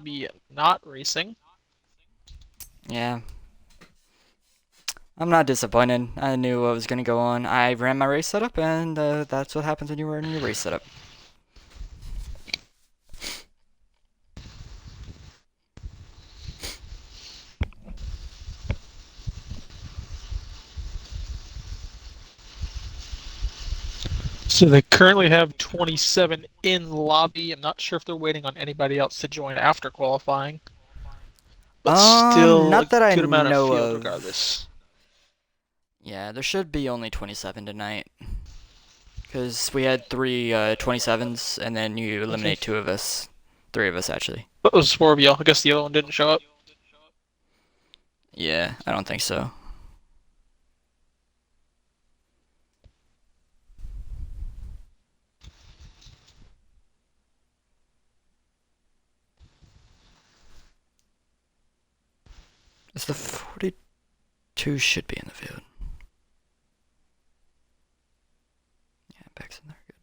be not racing. Yeah. I'm not disappointed. I knew what was going to go on. I ran my race setup, and that's what happens when you run your race setup. So they currently have 27 in lobby. I'm not sure if they're waiting on anybody else to join after qualifying, but still a Not that I good amount of know field of. regardless. Yeah, there should be only 27 tonight. Because we had three 27s, and then you Okay. eliminate two of us. Three of us, actually. That was four of y'all. I guess the other one didn't show up. Yeah, I don't think so. It's the 42 should be in the field. Yeah, Beck's in there. Good.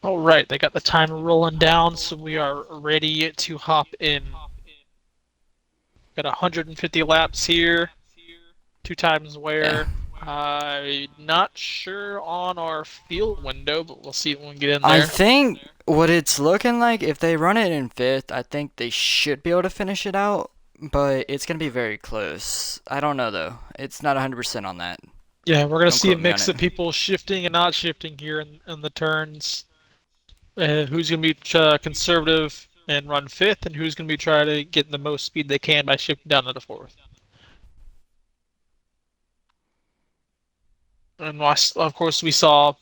All right, they got the time rolling down, so we are ready to hop in. Got 150 laps here, two times Yeah. where. Not sure on our field window, but we'll see when we get in I there. think what it's looking like, if they run it in fifth, I think they should be able to finish it out, but it's going to be very close. I don't know, though. It's not 100% on that. Yeah, we're gonna Don't see a quote me on mix it. of people shifting and not shifting here in the turns. Who's gonna be conservative and run fifth, and who's gonna be trying to get the most speed they can by shifting down to the fourth. And of course, we saw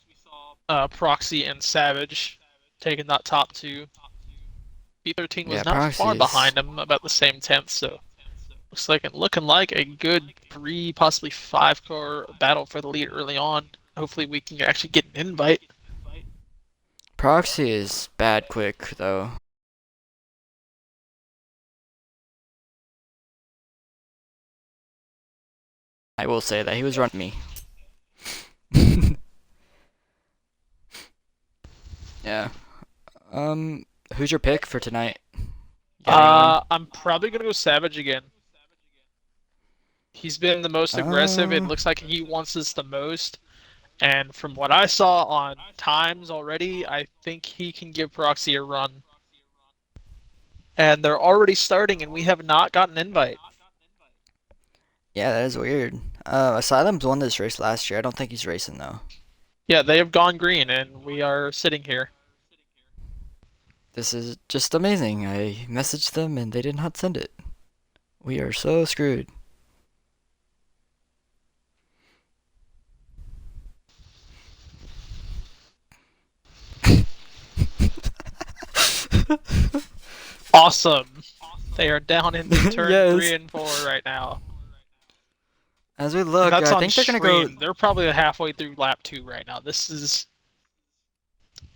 Proxy and Savage taking that top two. B13 was Yeah, not far Proxy's. behind him, about the same tenth, so looking like a good three, possibly five car battle for the lead early on. Hopefully, we can actually get an invite. Proxy is bad quick, though. I will say that he was running me. Yeah. Who's your pick for tonight? You got anyone? I'm probably gonna go Savage again. He's been the most aggressive. It Uh, looks like he wants this the most. And from what I saw on times already, I think he can give Proxy a run. And they're already starting, and we have not gotten an invite. yeah, that is weird. Asylum's won this race last year. I don't think he's racing though. Yeah, they have gone green, and we are sitting here. This is just amazing. I messaged them and they did not send it. We are so screwed. Awesome. They are down into turn Yes. three and four right now. As we And look, that's I on think they're gonna go. stream. They're probably halfway through lap two right now. This is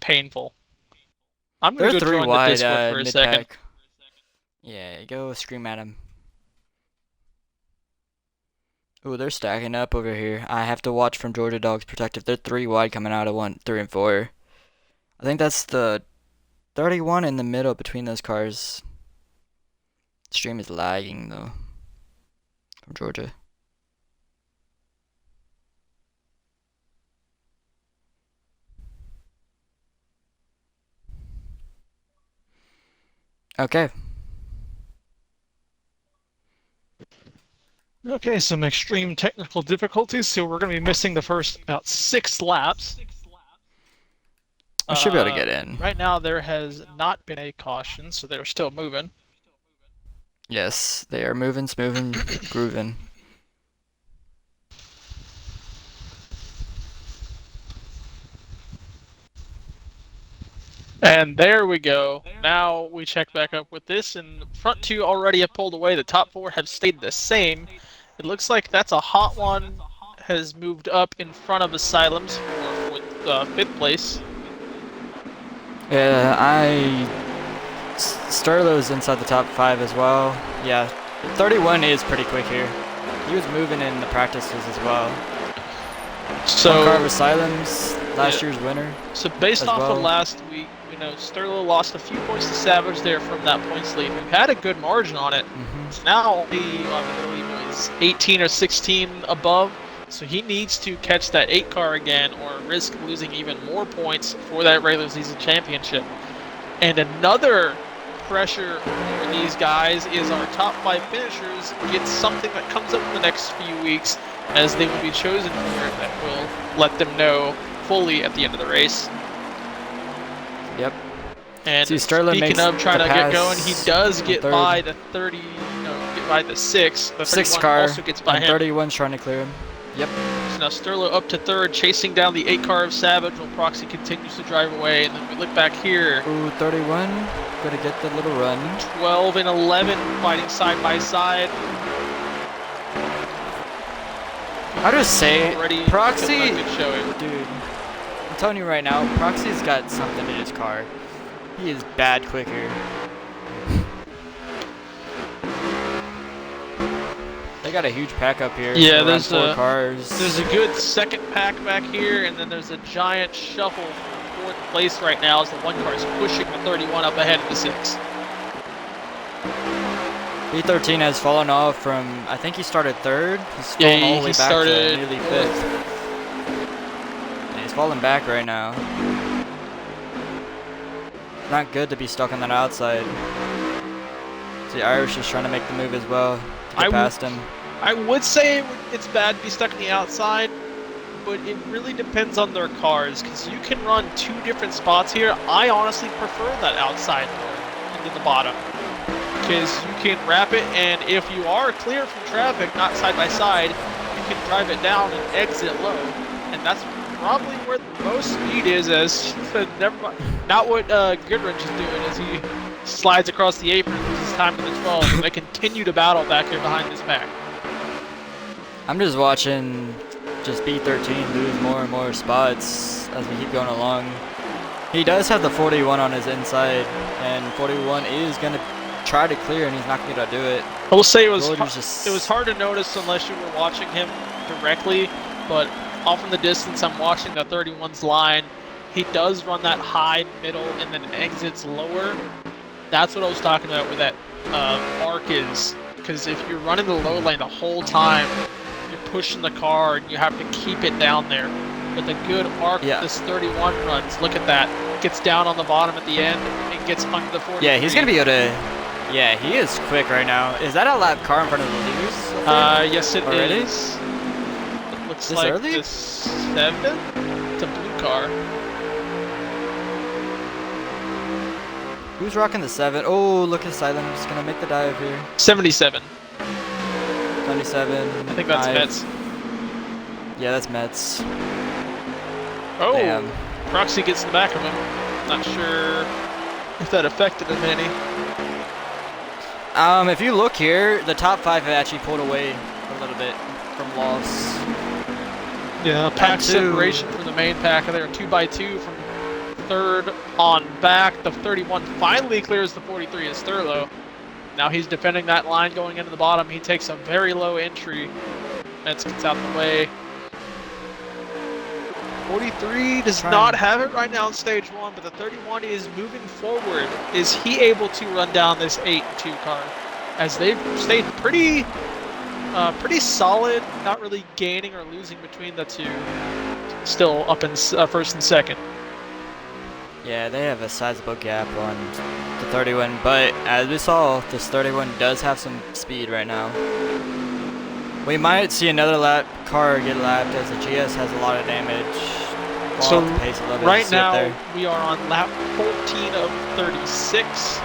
painful. I'm gonna They're go three join the wide Discord for a mid second. pack. Yeah, go scream at him. Ooh, they're stacking up over here. I have to watch from Georgia Dogs Protective. They're three wide coming out of 3 and 4. I think that's the 31 in the middle between those cars. Stream is lagging though from Georgia. Okay. Okay, some extreme technical difficulties, so we're going to be missing the first about 6 laps. I should be able to get in. Right now, there has not been a caution, so they're still moving. Yes, they are moving, smoothing, grooving. And there we go. Now we check back up with this, and front two already have pulled away. The top four have stayed the same. It looks like that's a hot one has moved up in front of Asylums for fifth place. Yeah, I Sterlo's inside the top 5 as well. Yeah, 31 is pretty quick here. He was moving in the practices as well. So One car over Silems, last year's winner. So based as off well. of last week, Sterlo lost a few points to Savage there from that points lead. We've had a good margin on it. It's now only, I believe it was 18 or 16 above. So he needs to catch that 8 car again or risk losing even more points for that regular season championship. And another pressure for these guys is our top 5 finishers get something that comes up in the next few weeks as they will be chosen for it that will let them know fully at the end of the race. Yep. And see, speaking of trying to get going, he does get by the 30, get by the 6. The 6 car, also gets by him. 31's trying to clear him. Yep. So now Sterlo up to 3rd, chasing down the 8 car of Savage while Proxy continues to drive away. And then we look back here. Ooh, 31, gonna get the little run. 12 and 11 fighting side by side. I just say, Proxy, good showing. dude, I'm telling you right now, Proxy's got something in his car. He is bad quicker. They got a huge pack up here. Yeah, there's 4 cars. There's a good second pack back here, and then there's a giant shuffle for 4th place right now as the 1 car is pushing the 31 up ahead of the 6. B13 has fallen off from, I think he started 3rd. He's fallen all the way back to nearly 5th. And he's falling back right now. Not good to be stuck on that outside. See, Irish is trying to make the move as well to get past him. I would say it's bad to be stuck on the outside, but it really depends on their cars, because you can run 2 different spots here. I honestly prefer that outside door into the bottom, because you can wrap it, and if you are clear from traffic, not side by side, you can drive it down and exit low, and that's probably where the most speed is, as not what Goodrich is doing as he slides across the apron and loses time to the 12, and they continue to battle back here behind this pack. I'm just watching B13 lose more and more spots as we keep going along. He does have the 41 on his inside, and 41 is going to try to clear, and he's not going to do it. I will say it was hard to notice unless you were watching him directly, but off in the distance, I'm watching the 31's line. He does run that high middle and then exits lower. That's what I was talking about where that arc is. Because if you're running the low lane the whole time, you're pushing the car and you have to keep it down there. But the good arc this 31 runs, look at that. Gets down on the bottom at the end and gets under the 40. Yeah, he's going to be able to... Yeah, he is quick right now. Is that a lap car in front of the leaders? Yes, it already is. It looks this like early? the 7. It's a blue car. Who's rocking the 7? Oh, look at Silent. He's going to make the dive here. 77. 97. I think that's 5. Mets. Yeah, that's Mets. Oh, Damn. Proxy gets in the back of him. Not sure if that affected him any. If you look here, the top 5 have actually pulled away a little bit from loss. Yeah, pack separation from the main pack. They're 2x2 from 3rd on back. The 31 finally clears the 43 as Sterlo. Now he's defending that line going into the bottom. He takes a very low entry. Mets gets out of the way. 43 does not have it right now in stage 1, but the 31 is moving forward. Is he able to run down this 8 and 2 car? As they've stayed pretty solid, not really gaining or losing between the two. Still up in 1st and 2nd. Yeah, they have a sizable gap on the 31, but as we saw, this 31 does have some speed right now. We might see another car get lapped as the GS has a lot of damage. So right now we are on lap 14 of 36.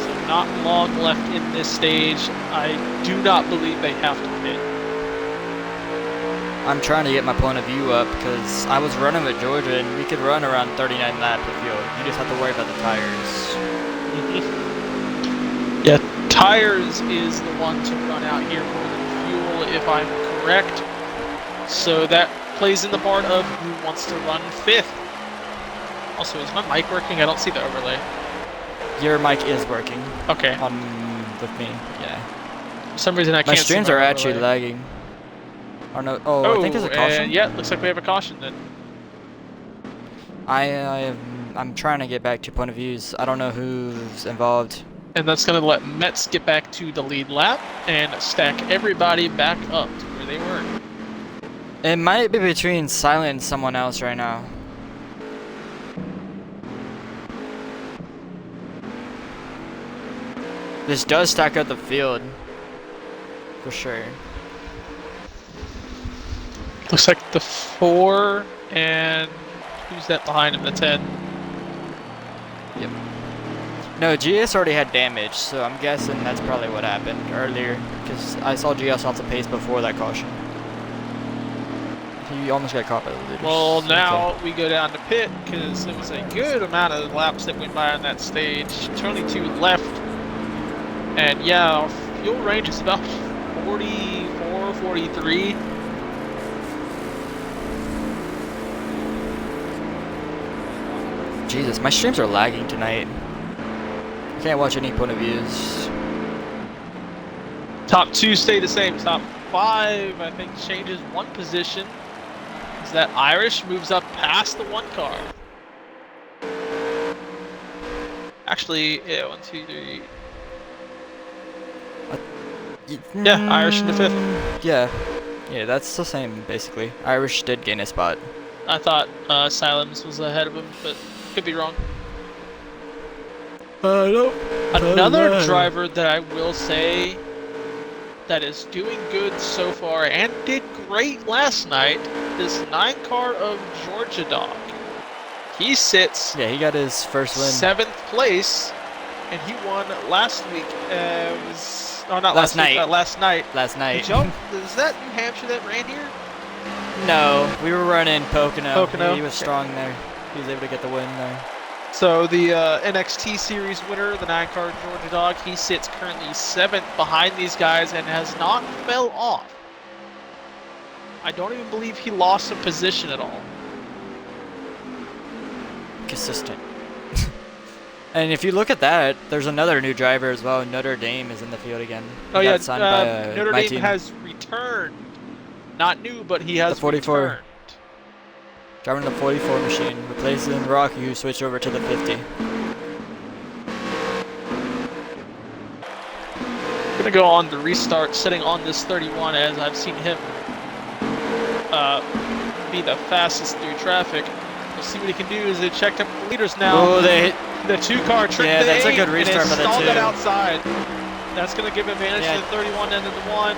So not long left in this stage. I do not believe they have to pit. I'm trying to get my point of view up because I was running with Georgia and we could run around 39 laps of fuel. You just have to worry about the tires. Yeah, tires is the one to run out here more than fuel, if I'm correct. So that plays in the part of who wants to run 5th Also, is my mic working? I don't see the overlay. Your mic is working Okay. on with me. Yeah. For some reason, I My can't see streams my are actually overlay. lagging. Or no? Oh, I think there's Oh, a and caution. yeah, looks like we have a caution then. I'm trying to get back to point of views. I don't know who's involved. And that's going to let Mets get back to the lead lap and stack everybody back up to where they were. It might be between Silent and someone else right now. This does stack up the field. For sure. Looks like the 4, and who's that behind him? The 10. Yep. No, GS already had damage, so I'm guessing that's probably what happened earlier. Because I saw GS off the pace before that caution. He almost got caught by the leaders. Well, now we go down to pit because it was a good amount of laps that went by on that stage. 22 left. And yeah, our fuel range is about 44, 43. Jesus, my streams are lagging tonight. I can't watch any point of views. Top 2 stay the same. Top 5, I think, changes 1 position. Is that Irish moves up past the 1 car. Actually, yeah, 1, 2, 3. Yeah, Irish in the 5th. Yeah. Yeah, that's the same, basically. Irish did gain a spot. I thought Silence was ahead of him, but could be wrong. Nope. Another driver that I will say that is doing good so far and did great last night is 9 car of Georgia Dog. He sits Yeah, he got his first win. 7th place, and he won last week. Not last night. Week, last night. Last night. Is that New Hampshire that ran here? No, we were running Pocono. Pocono. He was strong there. He was able to get the win there. So the NXT Series winner, the 9 car Georgia Dog, he sits currently 7th behind these guys and has not fell off. I don't even believe he lost a position at all. Consistent. And if you look at that, there's another new driver as well. Notre Dame is in the field again. He Oh yeah, got signed by, Notre my Dame team. has returned. Not new, but he has The 44. returned. Driving the 44 machine, replacing Rocky, who switched over to the 50. Gonna go on the restart, sitting on this 31 as I've seen him be the fastest through traffic. We'll see what he can do as they checked up the leaders now. Oh, The 2 car tricked Yeah, the that's a 8 good restart and for the installed 2. it outside. That's gonna give advantage Yeah. to the 31 and to the 1. If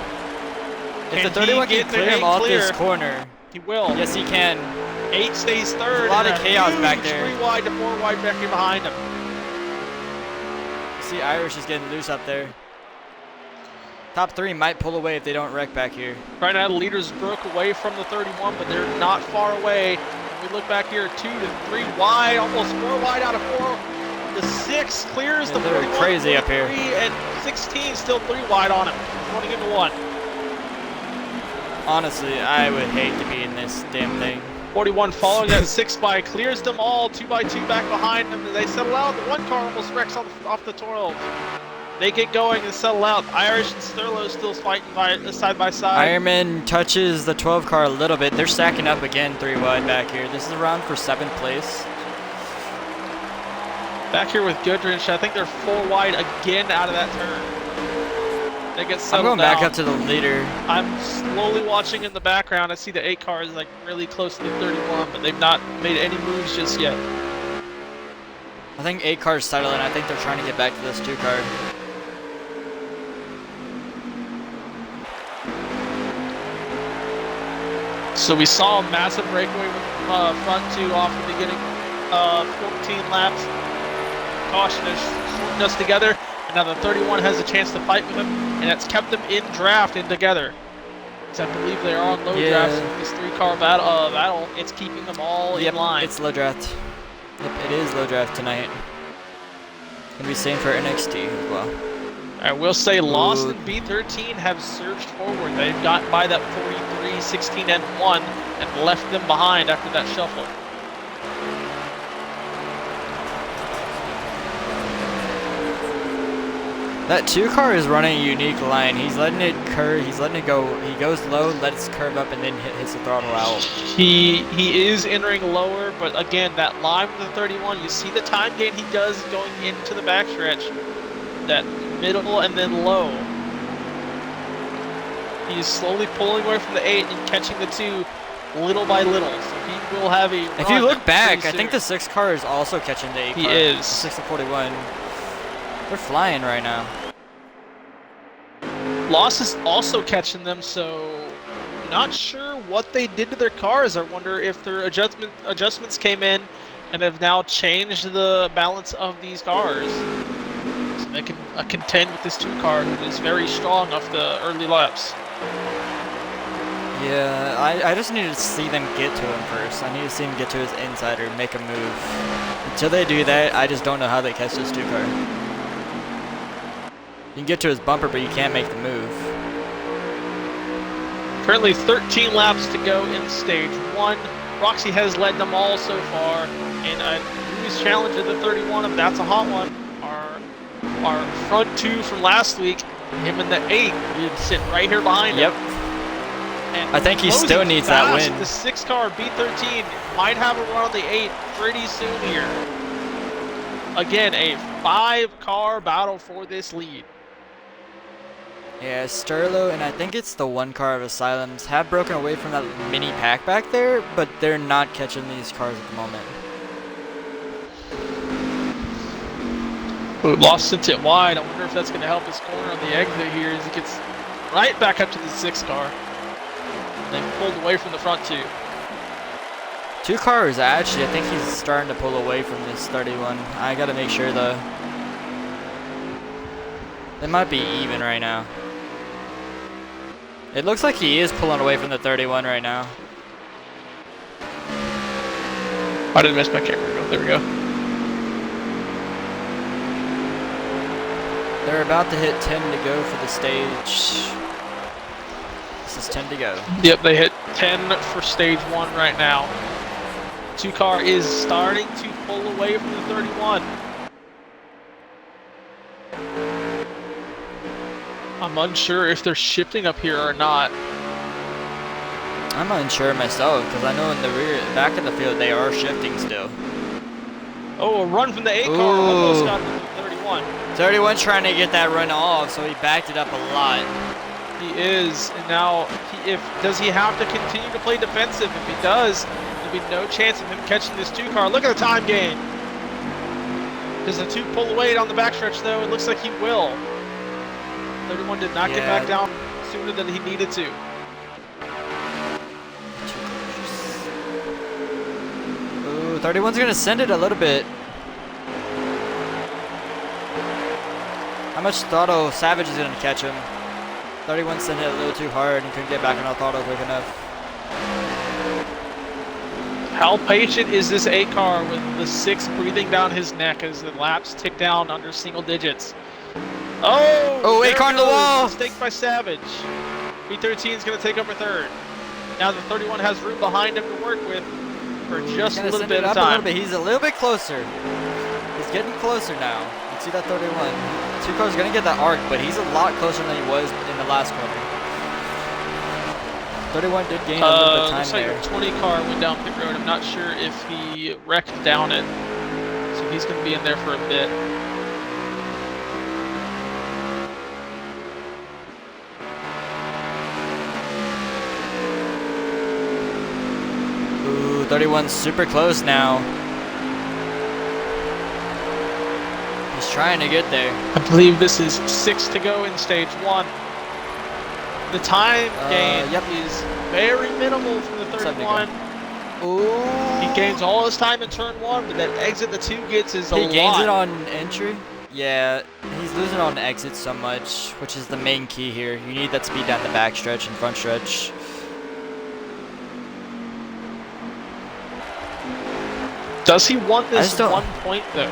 the Can he 31 can get the clear him 8 off clear? this corner, He will. yes he can. 8 stays 3rd. There's a lot and of chaos back huge there. 3 wide to 4 wide back here behind him. See, Irish is getting loose up there. Top 3 might pull away if they don't wreck back here. Right now, the leaders broke away from the 31, but they're not far away. When we look back here, 2 to 3 wide, almost 4 wide out of 4. The 6 clears Yeah, the they're 41, crazy up here. 43, and 16 still 3 wide on him, running into 1. Honestly, I would hate to be in this damn thing. 41 following that 6 by, clears them all, 2 by 2 back behind them. They settle out. The 1 car almost wrecks off the 12. They get going and settle out. Irish and Sterlo still fighting side by side. Ironman touches the 12 car a little bit. They're stacking up again 3 wide back here. This is around for 7th place. Back here with Goodrich, I think they're 4 wide again out of that turn. They get I'm settled going back down. up to the leader. I'm slowly watching in the background. I see the 8 car is like really close to the 31, but they've not made any moves just yet. I think 8 cars settling. I think they're trying to get back to this 2 car. So we saw a massive breakaway with front 2 off the beginning. 14 laps. Caution is sorting us together. And now the 31 has a chance to fight with him, and that's kept them in draft and together. Because I believe they are on low drafts. This 3 car battle, it's keeping them all in line. It's low draft. Yep, it is low draft tonight. Gonna be same for NXT as well. I will say Lost and B13 have surged forward. They've gotten by that 43, 16, and 1 and left them behind after that shuffle. That 2 car is running a unique line. He's letting it curve. He's letting it go. He goes low, lets it curve up, and then hits the throttle out. He is entering lower, but again, that line with the 31, you see the time gain he does going into the backstretch. That middle and then low. He's slowly pulling away from the 8 and catching the 2 little by little. So he will have a If you look back, I soon. think the 6 car is also catching the 8 car. He is. The 6 and 41. They're flying right now. Loss is also catching them, so not sure what they did to their cars. I wonder if their adjustments came in and have now changed the balance of these cars. So they can contend with this 2 car that is very strong off the early laps. Yeah, I just need to see them get to him first. I need to see him get to his insider, make a move. Until they do that, I just don't know how they catch this 2 car. You can get to his bumper, but you can't make the move. Currently 13 laps to go in stage 1. Roxy has led them all so far, and who's challenging the 31, if that's a hot one. Our front 2 from last week, him and the 8, sitting right here behind him. And I think he still needs that win. The 6 car B13 might have a run on the 8 pretty soon here. Again, a 5 car battle for this lead. Yeah, Sterlo and I think it's the 1 car of Asylums have broken away from that mini pack back there, but they're not catching these cars at the moment. Lost sent it wide. I wonder if that's going to help his corner on the exit here as he gets right back up to the 6 car. They pulled away from the front 2. 2 cars, actually, I think he's starting to pull away from this 31. I gotta make sure though. They might be even right now. It looks like he is pulling away from the 31 right now. I didn't miss my camera. There we go. They're about to hit 10 to go for the stage. This is 10 to go. Yep, they hit 10 for stage 1 right now. 2 car is starting to pull away from the 31. I'm unsure if they're shifting up here or not. I'm unsure myself because I know in the back of the field they are shifting still. Oh, a run from the 8 car almost got to the 31. 31 trying to get that run off, so he backed it up a lot. He is, and now does he have to continue to play defensive? If he does, there'll be no chance of him catching this 2 car. Look at the time gain. Does the 2 pull away on the backstretch though? It looks like he will. 31 did not get back down sooner than he needed to. Ooh, 31's gonna send it a little bit. How much throttle Savage is gonna catch him? 31 sent it a little too hard and couldn't get back on the throttle quick enough. How patient is this 8 car with the 6 breathing down his neck as the laps tick down under single digits? Oh, 8 car on the wall! Mistake by Savage. B13 is going to take over 3rd. Now the 31 has room behind him to work with for just a little bit of time. He's a little bit closer. He's getting closer now. You see that 31. 2 cars going to get that arc, but he's a lot closer than he was in the last corner. 31 did gain a little bit of time looks like there. a 20 car went down pit road. I'm not sure if he wrecked down it. So he's going to be in there for a bit. Ooh, 31's super close now. He's trying to get there. I believe this is 6 to go in stage 1. The time gain is very minimal from the 31. Ooh. He gains all his time in turn 1, but that exit the 2 gets is a lot. He gains it on entry? Yeah, he's losing on exit so much, which is the main key here. You need that speed down the back stretch and front stretch. Does he want this 1 point though?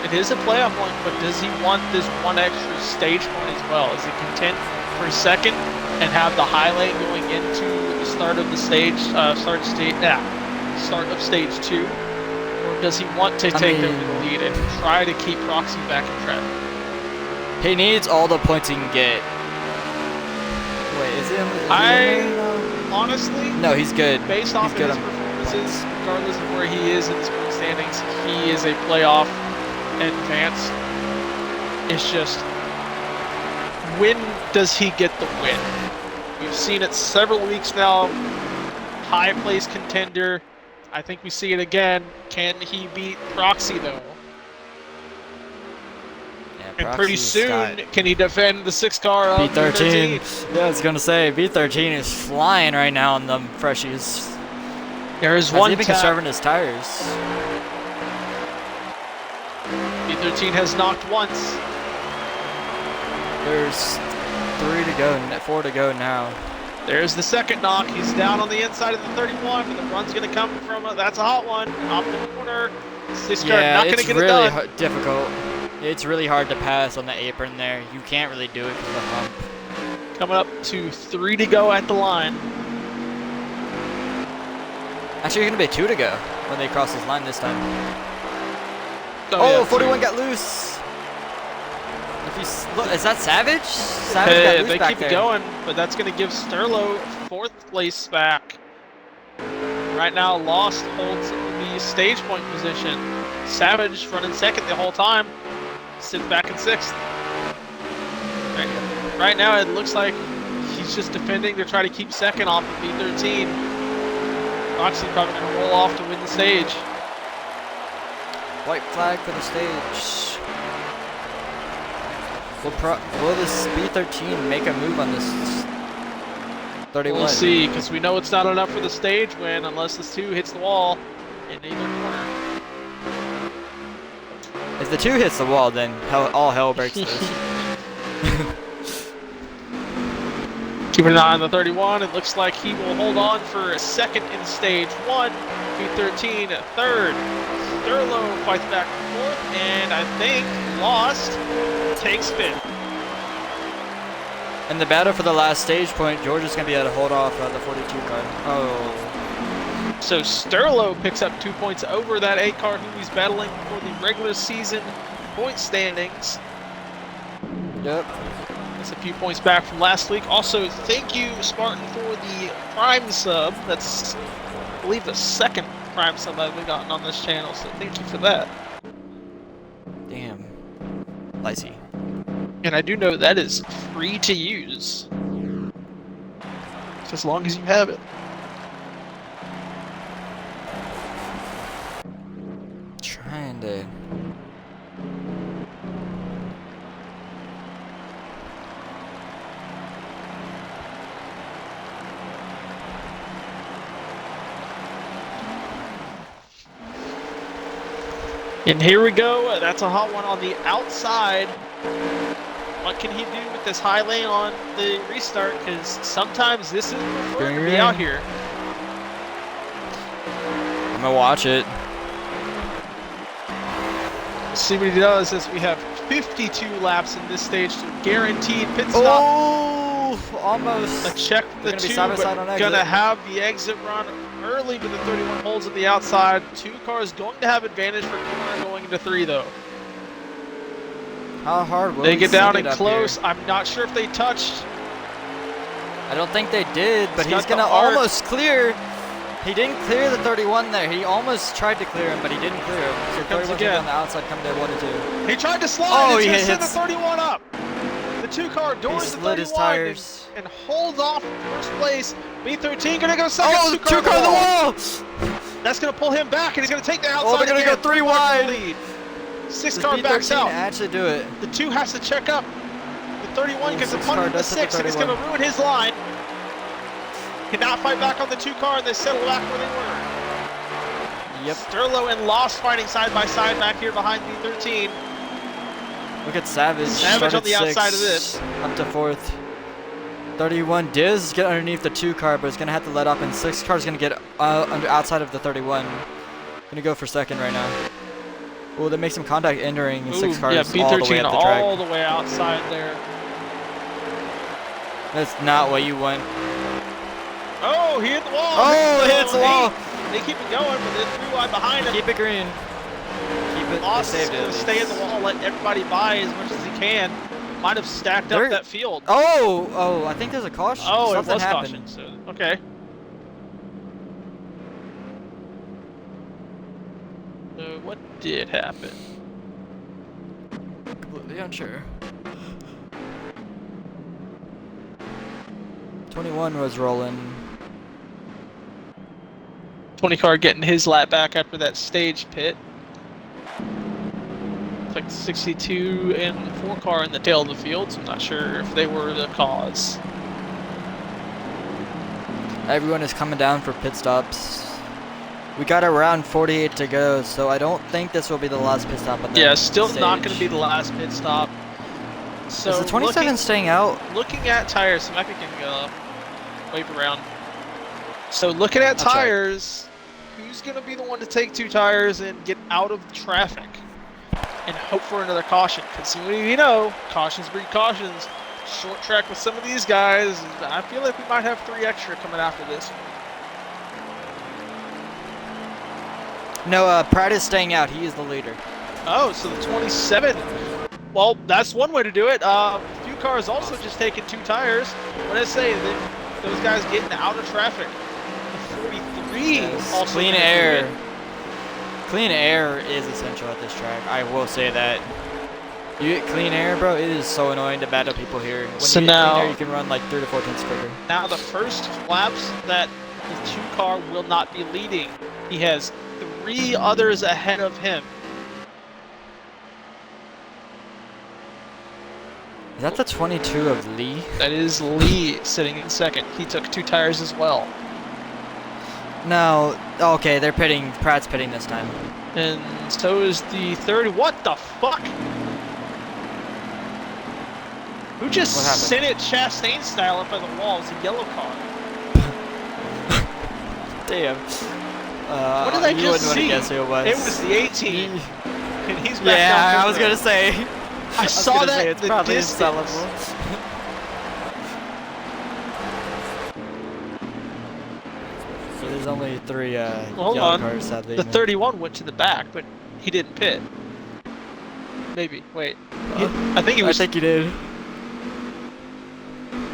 It is a playoff point, but does he want this 1 extra stage point as well? Is he content for a second and have the high lane going into the start of the stage, start of stage 2? Or does he want to take over the lead and try to keep Roxy back in track? He needs all the points he can get. Wait, is he in there now? Honestly, No, he's good. based off He's of good his on performances, points. regardless of where he is in the point standings, he is a playoff advance. It's just, when does he get the win? We've seen it several weeks now. High place contender. I think we see it again. Can he beat Proxy though? Yeah, And pretty Proxy's soon, got can he defend the 6 car of B13. Yeah, I was gonna say B13 is flying right now on the freshies. There is He's one even tap. conserving his tires. B13 has knocked once. There's 3 to go, 4 to go now. There's the second knock. He's down on the inside of the 31. The run's going to come from that's a hot one. Off the corner. This car Yeah, not going to it's get it really done. difficult. It's really hard to pass on the apron there. You can't really do it because of the hump. Coming up to 3 to go at the line. Actually, it's going to be 2 to go when they cross this line this time. Oh, yeah, 41 got loose. If you look, is that Savage? Savage got Hey, loose they back keep there. it going, but that's going to give Sterlo 4th place back. Right now, Lost holds the stage point position. Savage running 2nd the whole time. Sits back in 6th. Right now, it looks like he's just defending to try to keep 2nd off of B13. Roxy probably going to roll off to win the stage. White flag for the stage. Will this B13 make a move on this 31? We'll see, because we know it's not enough for the stage win unless this 2 hits the wall in either corner. If the 2 hits the wall, then all hell breaks loose. Keeping an eye on the 31, it looks like he will hold on for a 2nd in stage 1. B13 3rd. Sterlo fights back for 4th, and I think Lost takes 5th. In the battle for the last stage point, George is going to be able to hold off the 42 car. Oh. So Sterlo picks up 2 points over that 8 car who he's battling for the regular season point standings. Yep. That's a few points back from last week. Also, thank you, Spartan, for the Prime sub. That's, I believe, the 2nd Prime sub I've gotten on this channel, so thank you for that. Damn. Dicey. And I do know that is free to use. As long as you have it. Trying to. And here we go. That's a hot one on the outside. What can he do with this high lane on the restart? Because sometimes this is preferred to be out here. I'm gonna watch it. See what he does as we have 52 laps in this stage to guaranteed pit stop. Oh, almost. A check the Gonna be 2, side by but side on exit. gonna have the exit run early, but the 31 holds at the outside. 2 cars going to have advantage for corner going into 3 though. How hard will They he get down send and it up close. here? I'm not sure if they touched. I don't think they did, but He's he's got gonna the arc. almost clear. He didn't clear the 31 there. He almost tried to clear him, but he didn't clear him. So Here comes 31's again. on the outside, coming to 1 and 2. He tried to slide. Oh, It's he gonna send the hits- 31 up. The 2 car doors the slid 31 his tires. And holds off first place. B13 gonna go 2nd. Oh, 2 car on the wall! That's gonna pull him back, and he's gonna take the outside. Oh, they're gonna again. go 3 4 car wide. lead. 6 Does car backs B13 out. actually do it? The 2 has to check up. The 31 Oh, gets a 6 punt car from the does hit the 6, and it's gonna 31. ruin his line. Cannot fight back on the 2 car, and they settle back where they were. Yep. Sterlo and Lost fighting side by side back here behind B13. Look at Savage. Savage on the Started outside of 6, this. Up to 4th. 31 Diz get underneath the 2 car, but it's gonna have to let up, and 6 car's gonna get outside of the 31. Gonna go for 2nd right now. Oh, that makes some contact entering, and 6 cars yeah, all the way B13 up the track. all the way outside there. That's not what you want. Oh, he hit the wall. Oh, it hits the wall. They keep it going, but they're 3 wide behind him. Keep it green. Keep it. Lost They saved is it. going to stay in the wall, let everybody by as much as he can. might have stacked They're- up that field. Oh, I think there's a caution. Oh, Something it was happened. caution. So okay. So what did happen? Completely unsure. 21 was rolling. 20 car getting his lap back after that stage pit. It's like 62 and 4 car in the tail of the field, so I'm not sure if they were the cause. Everyone is coming down for pit stops. We got around 48 to go, so I don't think this will be the last pit stop on the Yeah, still stage. not going to be the last pit stop. So Is the 27 staying out? looking at tires, so Mecca can wave around. So looking at That's right. tires, who's going to be the one to take 2 tires and get out of the traffic and hope for another caution? Because you know, cautions breed cautions. Short track with some of these guys. I feel like we might have 3 extra coming after this. No, Pratt is staying out. He is the leader. Oh, so the 27. Well, that's one way to do it. A few cars also just taking 2 tires. What I say, that those guys getting out of traffic. The 43 Yes, also clean gonna do air. it. Clean air is essential at this track. I will say that. You get clean air, bro, it is so annoying to battle people here. When So you get now- clean air, you can run like 3 to 4 tenths quicker. Now the first laps that the 2 car will not be leading. He has 3 others ahead of him. Is that the 22 of Lee? That is Lee sitting in second. He took 2 tires as well. No. Okay, they're pitting. Pratt's pitting this time. And so is the 30. What the fuck? Who just What happened? sent it Chastain style up by the wall? It's a yellow car. Damn. What did I you just wouldn't want to see? guess who it was. It was the 18. And he's back Yeah, down I was pit road. gonna say. I saw that it's in the probably distance. insellable. So there's only 3 hold yellow on. cars sadly. The 31 went to the back, but he didn't pit. Maybe. Wait. I think he was. I think he did.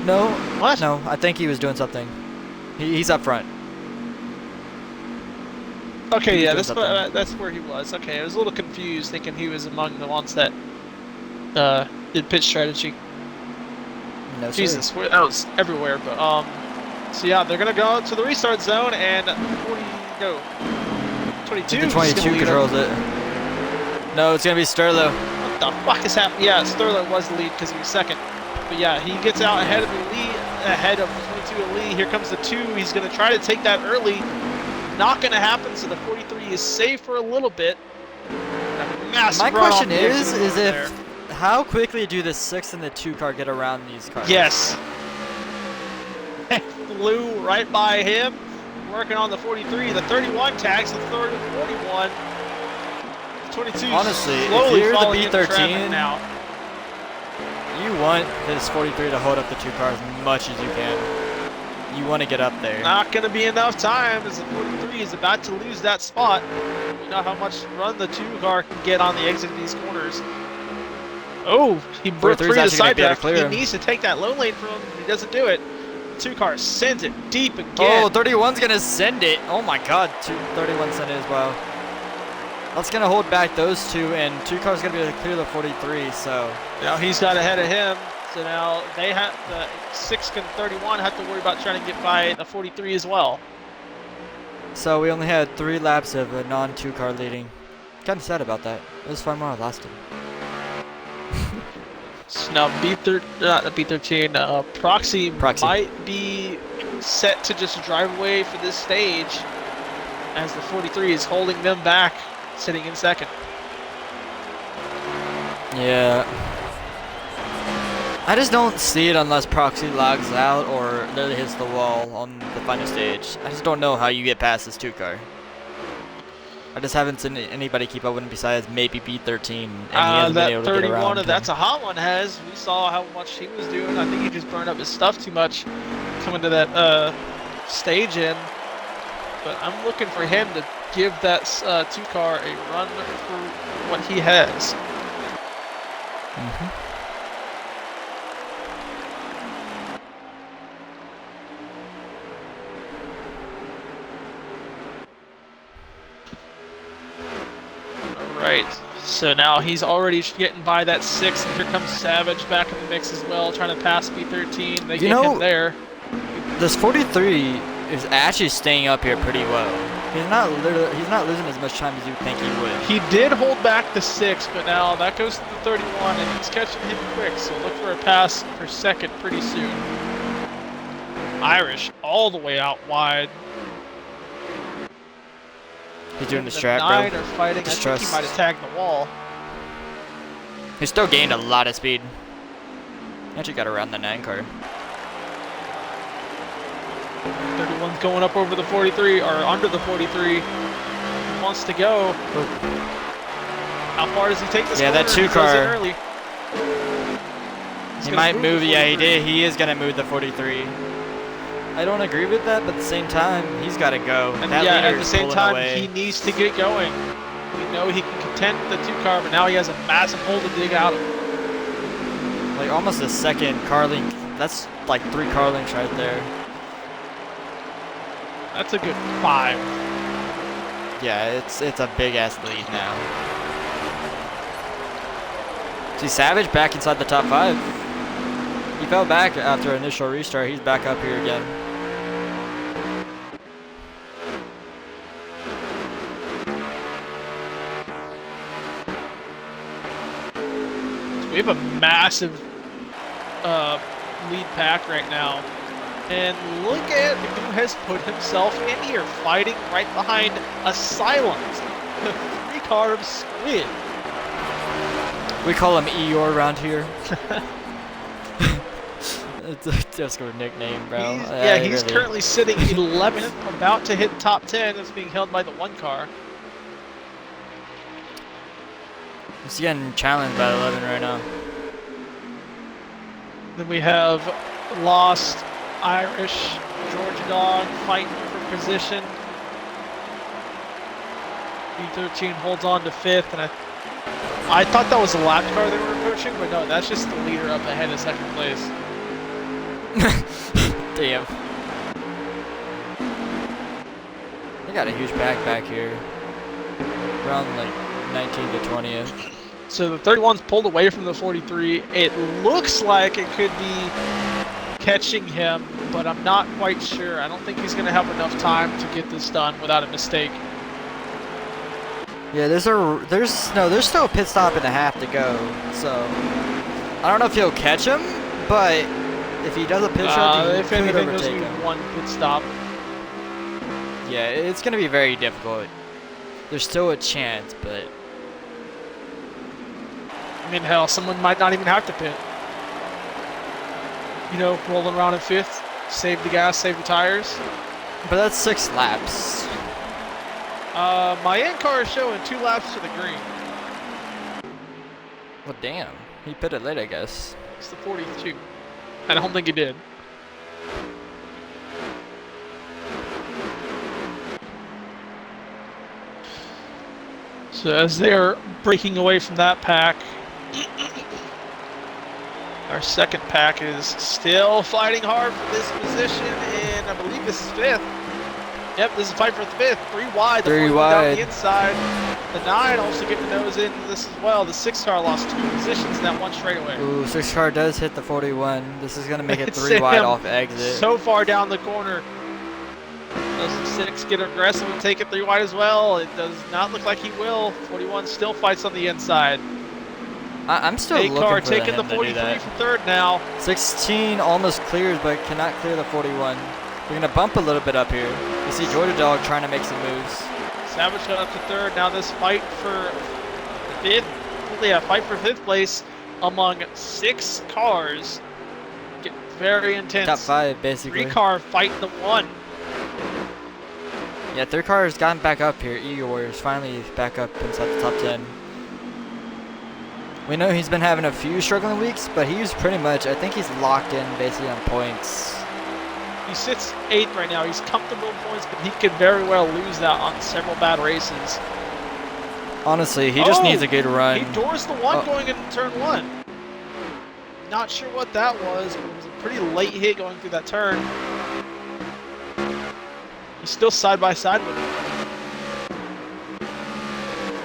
No. What? No, I think he was doing something. He's up front. Okay, He yeah, was doing that's where he was. Okay, I was a little confused, thinking he was among the ones that did pitch strategy. No, sir. Jesus, that was everywhere. But so yeah, they're gonna go to the restart zone and 22. The is gonna 22 lead controls him. it. No, it's gonna be Sterlo. What the fuck is happening? Yeah, Sterling was the lead because he was second. But yeah, he gets out ahead of the lead, ahead of the 22 and Lee. Here comes the 2. He's gonna try to take that early. Not gonna happen. So the 43 is safe for a little bit. My question is if how quickly do the 6 and the 2 car get around these cars? Yes. Flew right by him. Working on the 43. The 31 tags the third and 41. 22. Honestly, if slowly you're the falling into B13, traffic now. You want this 43 to hold up the 2 cars as much as you can. You want to get up there. Not going to be enough time as the 43 is about to lose that spot. You know how much run the 2 car can get on the exit of these corners. Oh, he broke 43 free is of the actually gonna side be able to draft. clear He him. needs to take that low lane from him, but he doesn't do it. The 2 car sends it deep again. Oh, 31's going to send it. Oh my god, 31 sent it as well. That's going to hold back those 2, and 2 cars going to be able to clear the 43, so. Now he's got ahead of him. So now they have the 6 and 31 have to worry about trying to get by the 43 as well. So we only had 3 laps of a non-2 car leading. Kind of sad about that. It was far more lasting. So now B13, Proxy might be set to just drive away for this stage as the 43 is holding them back, sitting in second. Yeah. I just don't see it unless Proxy logs out or literally hits the wall on the final stage. I just don't know how you get past this 2 car. I just haven't seen anybody keep up with him besides maybe B13, and he hasn't been able That to get 31, around. that's a hot one, has. We saw how much he was doing. I think he just burned up his stuff too much coming to that stage in. But I'm looking for him to give that 2 car a run for what he has. So now he's already getting by that 6, and here comes Savage back in the mix as well, trying to pass B13. They You get him know, there. this 43 is actually staying up here pretty well. He's not losing as much time as you think he would. He did hold back the 6, but now that goes to the 31, and he's catching him quick, so look for a pass per second pretty soon. Irish all the way out wide. He's doing the The strat, 9 bro. are fighting. I think he might have tagged the wall. He still gained a lot of speed. Actually got around the 9 car. 31's going up over the 43, or under the 43. He wants to go. How far does he take this? Yeah, that corner? 2 car. Early. He might move. Yeah, he did. He is gonna move the 43. I don't agree with that, but at the same time, he's got to go. And that yeah, leader at the is same pulling time, away. he needs to get going. We know he can contend with the 2 car, but now he has a massive hole to dig out of. Like almost a second car length. That's like 3 car lengths right there. That's a good 5. Yeah, it's a big ass lead now. See, Savage back inside the top 5. He fell back after initial restart. He's back up here again. We have a massive lead pack right now. And look at who has put himself in here, fighting right behind a silenced 3 car of Squid. We call him Eeyore around here. It's a Discord nickname, bro. He's currently sitting 11th, about to hit top 10. It's being held by the 1 car. He's getting challenged by 11 right now. Then we have Lost, Irish, Georgia Dog fighting for position. B13 holds on to 5th, and I thought that was the lap car they were approaching, but no, that's just the leader up ahead of 2nd place. Damn. They got a huge back here. Around like 19 to 20th. So the 31's pulled away from the 43. It looks like it could be catching him, but I'm not quite sure. I don't think he's going to have enough time to get this done without a mistake. Yeah, there's still a pit stop and a half to go. So I don't know if he'll catch him, but if he does a pit stop, he if could anything, there's overtake going to him. be 1 pit stop. Yeah, it's gonna be very difficult. There's still a chance, but I mean, hell, someone might not even have to pit. You know, rolling around in 5th, save the gas, save the tires. that's 6 laps. My end car is showing 2 laps to the green. Well, damn, he pitted late, I guess. It's the 42. I don't think he did. So as they are breaking away from that pack, our 2nd pack is still fighting hard for this position, and I believe this is 5th. Yep, this is a fight for the 5th. 3 wide, the 3 41 wide. down the inside. The 9 also getting the nose into this as well. The 6 car lost 2 positions in that 1 straightaway. Ooh, 6 car does hit the 41. This is gonna make it It's 3 wide him off exit. so far down the corner. Does the 6 get aggressive and take it 3 wide as well? It does not look like he will. 41 still fights on the inside. I'm still 8 looking car for taking him the to do 43 that. for 3rd now. 16 almost clears, but cannot clear the 41. We're gonna bump a little bit up here. You see Georgia Dog trying to make some moves. Savage got up to 3rd. Now this fight for 5th. Yeah, fight for 5th place among 6 cars. Get very intense. Top 5, basically. 3 car fighting the 1. Yeah, 3rd car has gotten back up here. Eeyore is finally back up inside the top 10. We know he's been having a few struggling weeks, but he's pretty much, I think he's locked in basically on points. He sits 8th right now. He's comfortable in points, but he could very well lose that on several bad races. Honestly, he just needs a good run. He doors the 1 going into turn 1. Not sure what that was, but it was a pretty late hit going through that turn. He's still side by side with him.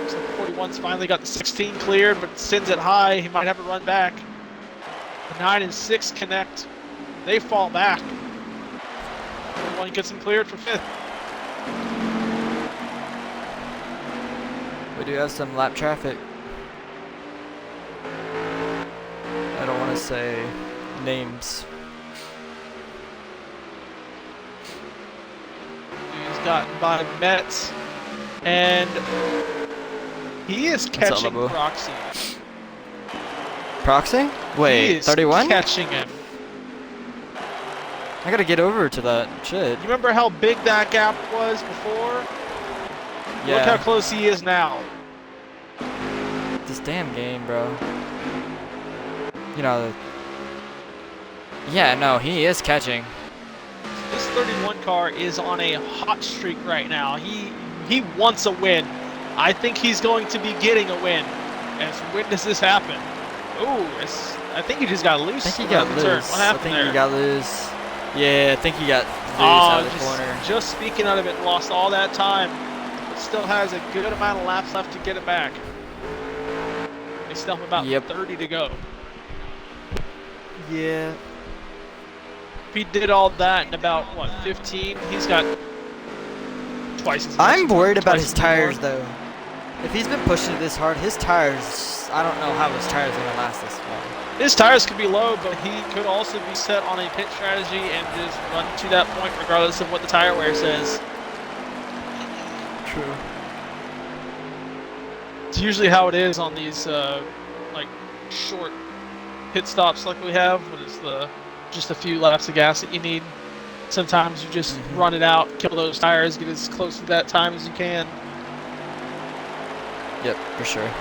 So 31's finally got the 16 cleared, but sends it high. He might have a run back. The 9 and 6 connect. They fall back. 31 gets him cleared for 5th. We do have some lap traffic. I don't want to say names. He's gotten by Metz, and he is catching level. Proxy. Proxy? He Wait, is 31? catching him. I gotta get over to that. Shit. You remember how big that gap was before? Yeah. Look how close he is now. This damn game, bro. You know. Yeah, no, he is catching. This 31 car is on a hot streak right now. He wants a win. I think he's going to be getting a win. As when does this happen? Ooh, I think he just got loose. I think he got on the loose. turn. What happened I think there? he got loose. Yeah, I think he got loose out of the corner. Just speaking out of it, lost all that time. But still has a good amount of laps left to get it back. They still have about 30 to go. Yeah. If he did all that in about, what, 15, he's got twice as much. I'm worried about twice his as tires, more. though. If he's been pushing it this hard, his tires, I don't know how his tires are going to last this long. His tires could be low, but he could also be set on a pit strategy and just run to that point regardless of what the tire wear says. True. It's usually how it is on these like short pit stops like we have, when it's just a few laps of gas that you need. Sometimes you just run it out, kill those tires, get as close to that time as you can. Yep, for sure.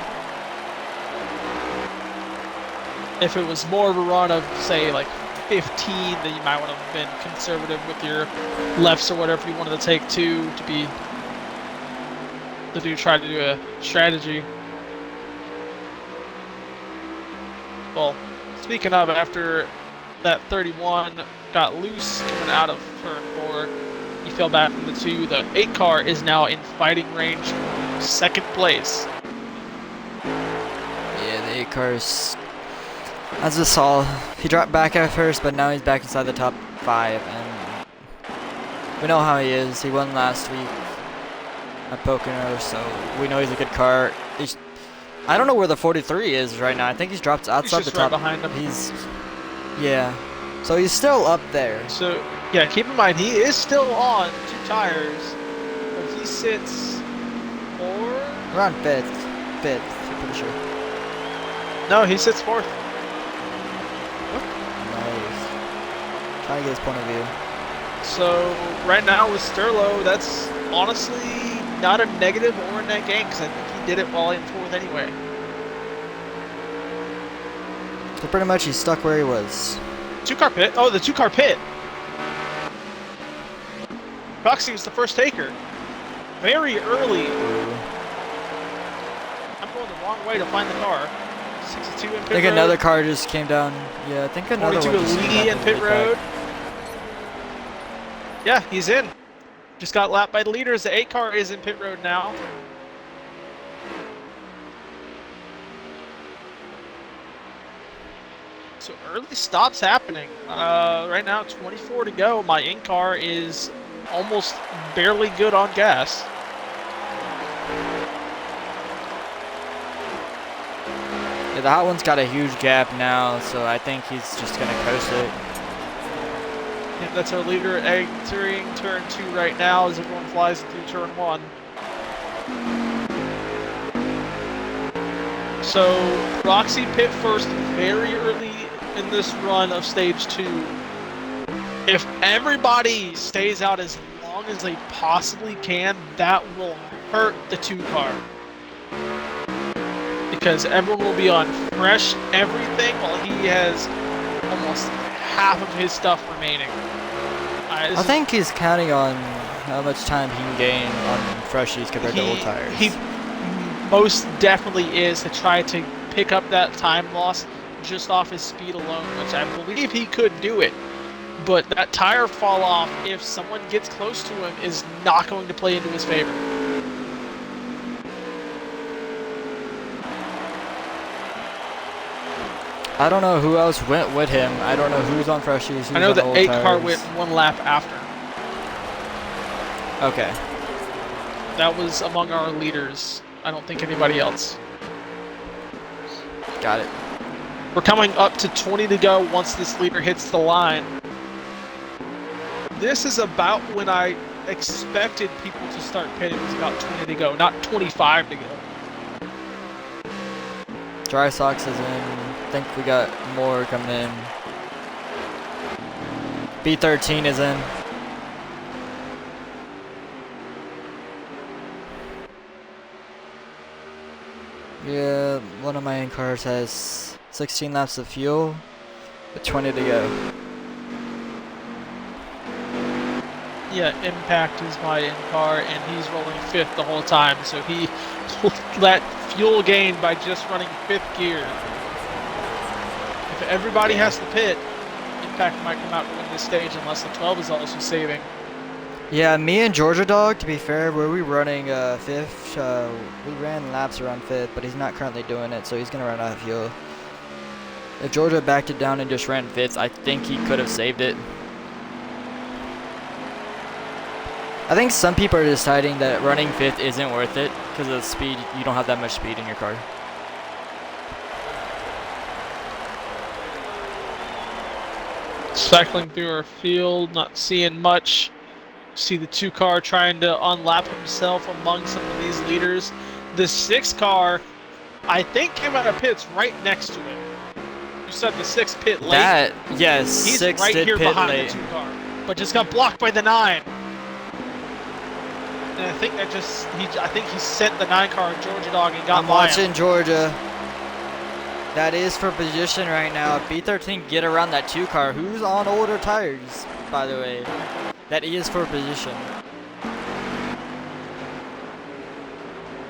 If it was more of a run of, say, like 15, then you might want to have been conservative with your lefts or whatever you wanted to take two to try to do a strategy. Well, speaking of, after that 31 got loose coming out of turn 4, he fell back from the 2. The 8 car is now in fighting range for 2nd place. Yeah, the 8 cars. As I saw, he dropped back at first, but now he's back inside the top 5, and we know how he is. He won last week at Pocono, so we know he's a good car. I don't know where the 43 is right now. I think he's dropped outside the top. Right behind him. Yeah. So he's still up there. So, yeah, keep in mind, he is still on 2 tires, but he sits 4? Around 5th. 5th, I'm pretty sure. No, he sits 4th. Nice. Trying to get his point of view. So, right now with Sterlo, that's honestly not a negative or a net gain, because I think he did it while in 4th anyway. So pretty much he's stuck where he was. 2-car pit? Oh, the 2-car pit! Proxy was the first taker. Very early. Ooh. I'm going the wrong way to find the car. 62 in pit road. I think another car just came down. Yeah, I think another 42 one just came Lee down in from pit the back. road. Yeah, he's in. Just got lapped by the leaders. The 8 car is in pit road now. So early stops happening. Right now, 24 to go. My in car is almost barely good on gas. Yeah, the hot one's got a huge gap now, so I think he's just gonna coast it. Yeah, that's our leader entering turn 2 right now as everyone flies through turn 1. So Roxy pit first very early in this run of stage 2. If everybody stays out as long as they possibly can, that will hurt the 2 car. Because everyone will be on fresh everything while he has almost half of his stuff remaining. I think he's counting on how much time he can gain on freshies compared to old tires. He most definitely is, to try to pick up that time loss just off his speed alone, which I believe he could do it. But that tire fall off, if someone gets close to him, is not going to play into his favor. I don't know who else went with him. I don't know who's on freshies, I who's know on the old 8 car went tires. 1 lap after. Okay. That was among our leaders. I don't think anybody else. Got it. We're coming up to 20 to go once this leader hits the line. This is about when I expected people to start pitting. It was about 20 to go, not 25 to go. Dry socks is in. I think we got more coming in. B13 is in. Yeah, one of my in cars has 16 laps of fuel with 20 to go. Yeah, Impact is my in-car, and he's rolling 5th the whole time, so he let fuel gain by just running 5th gear. If everybody has to pit, Impact might come out and win this stage unless the 12 is also saving. Yeah, me and Georgia Dog, to be fair, were we running 5th? We ran laps around 5th, but he's not currently doing it, so he's going to run out of fuel. If Georgia backed it down and just ran 5th, I think he could have saved it. I think some people are deciding that running 5th isn't worth it because of the speed. You don't have that much speed in your car. Cycling through our field, not seeing much. See the 2 car trying to unlap himself among some of these leaders. The 6 car, I think, came out of pits right next to him. You said the 6 pit late. Yes, He's 6 right did here pit behind late. the 2 car, but just got blocked by the 9. And I think that I think he sent the 9 car in Georgia Dog and got I'm by watching him. Georgia. That is for position right now. B13 get around that 2 car. Who's on older tires, by the way? That is for position.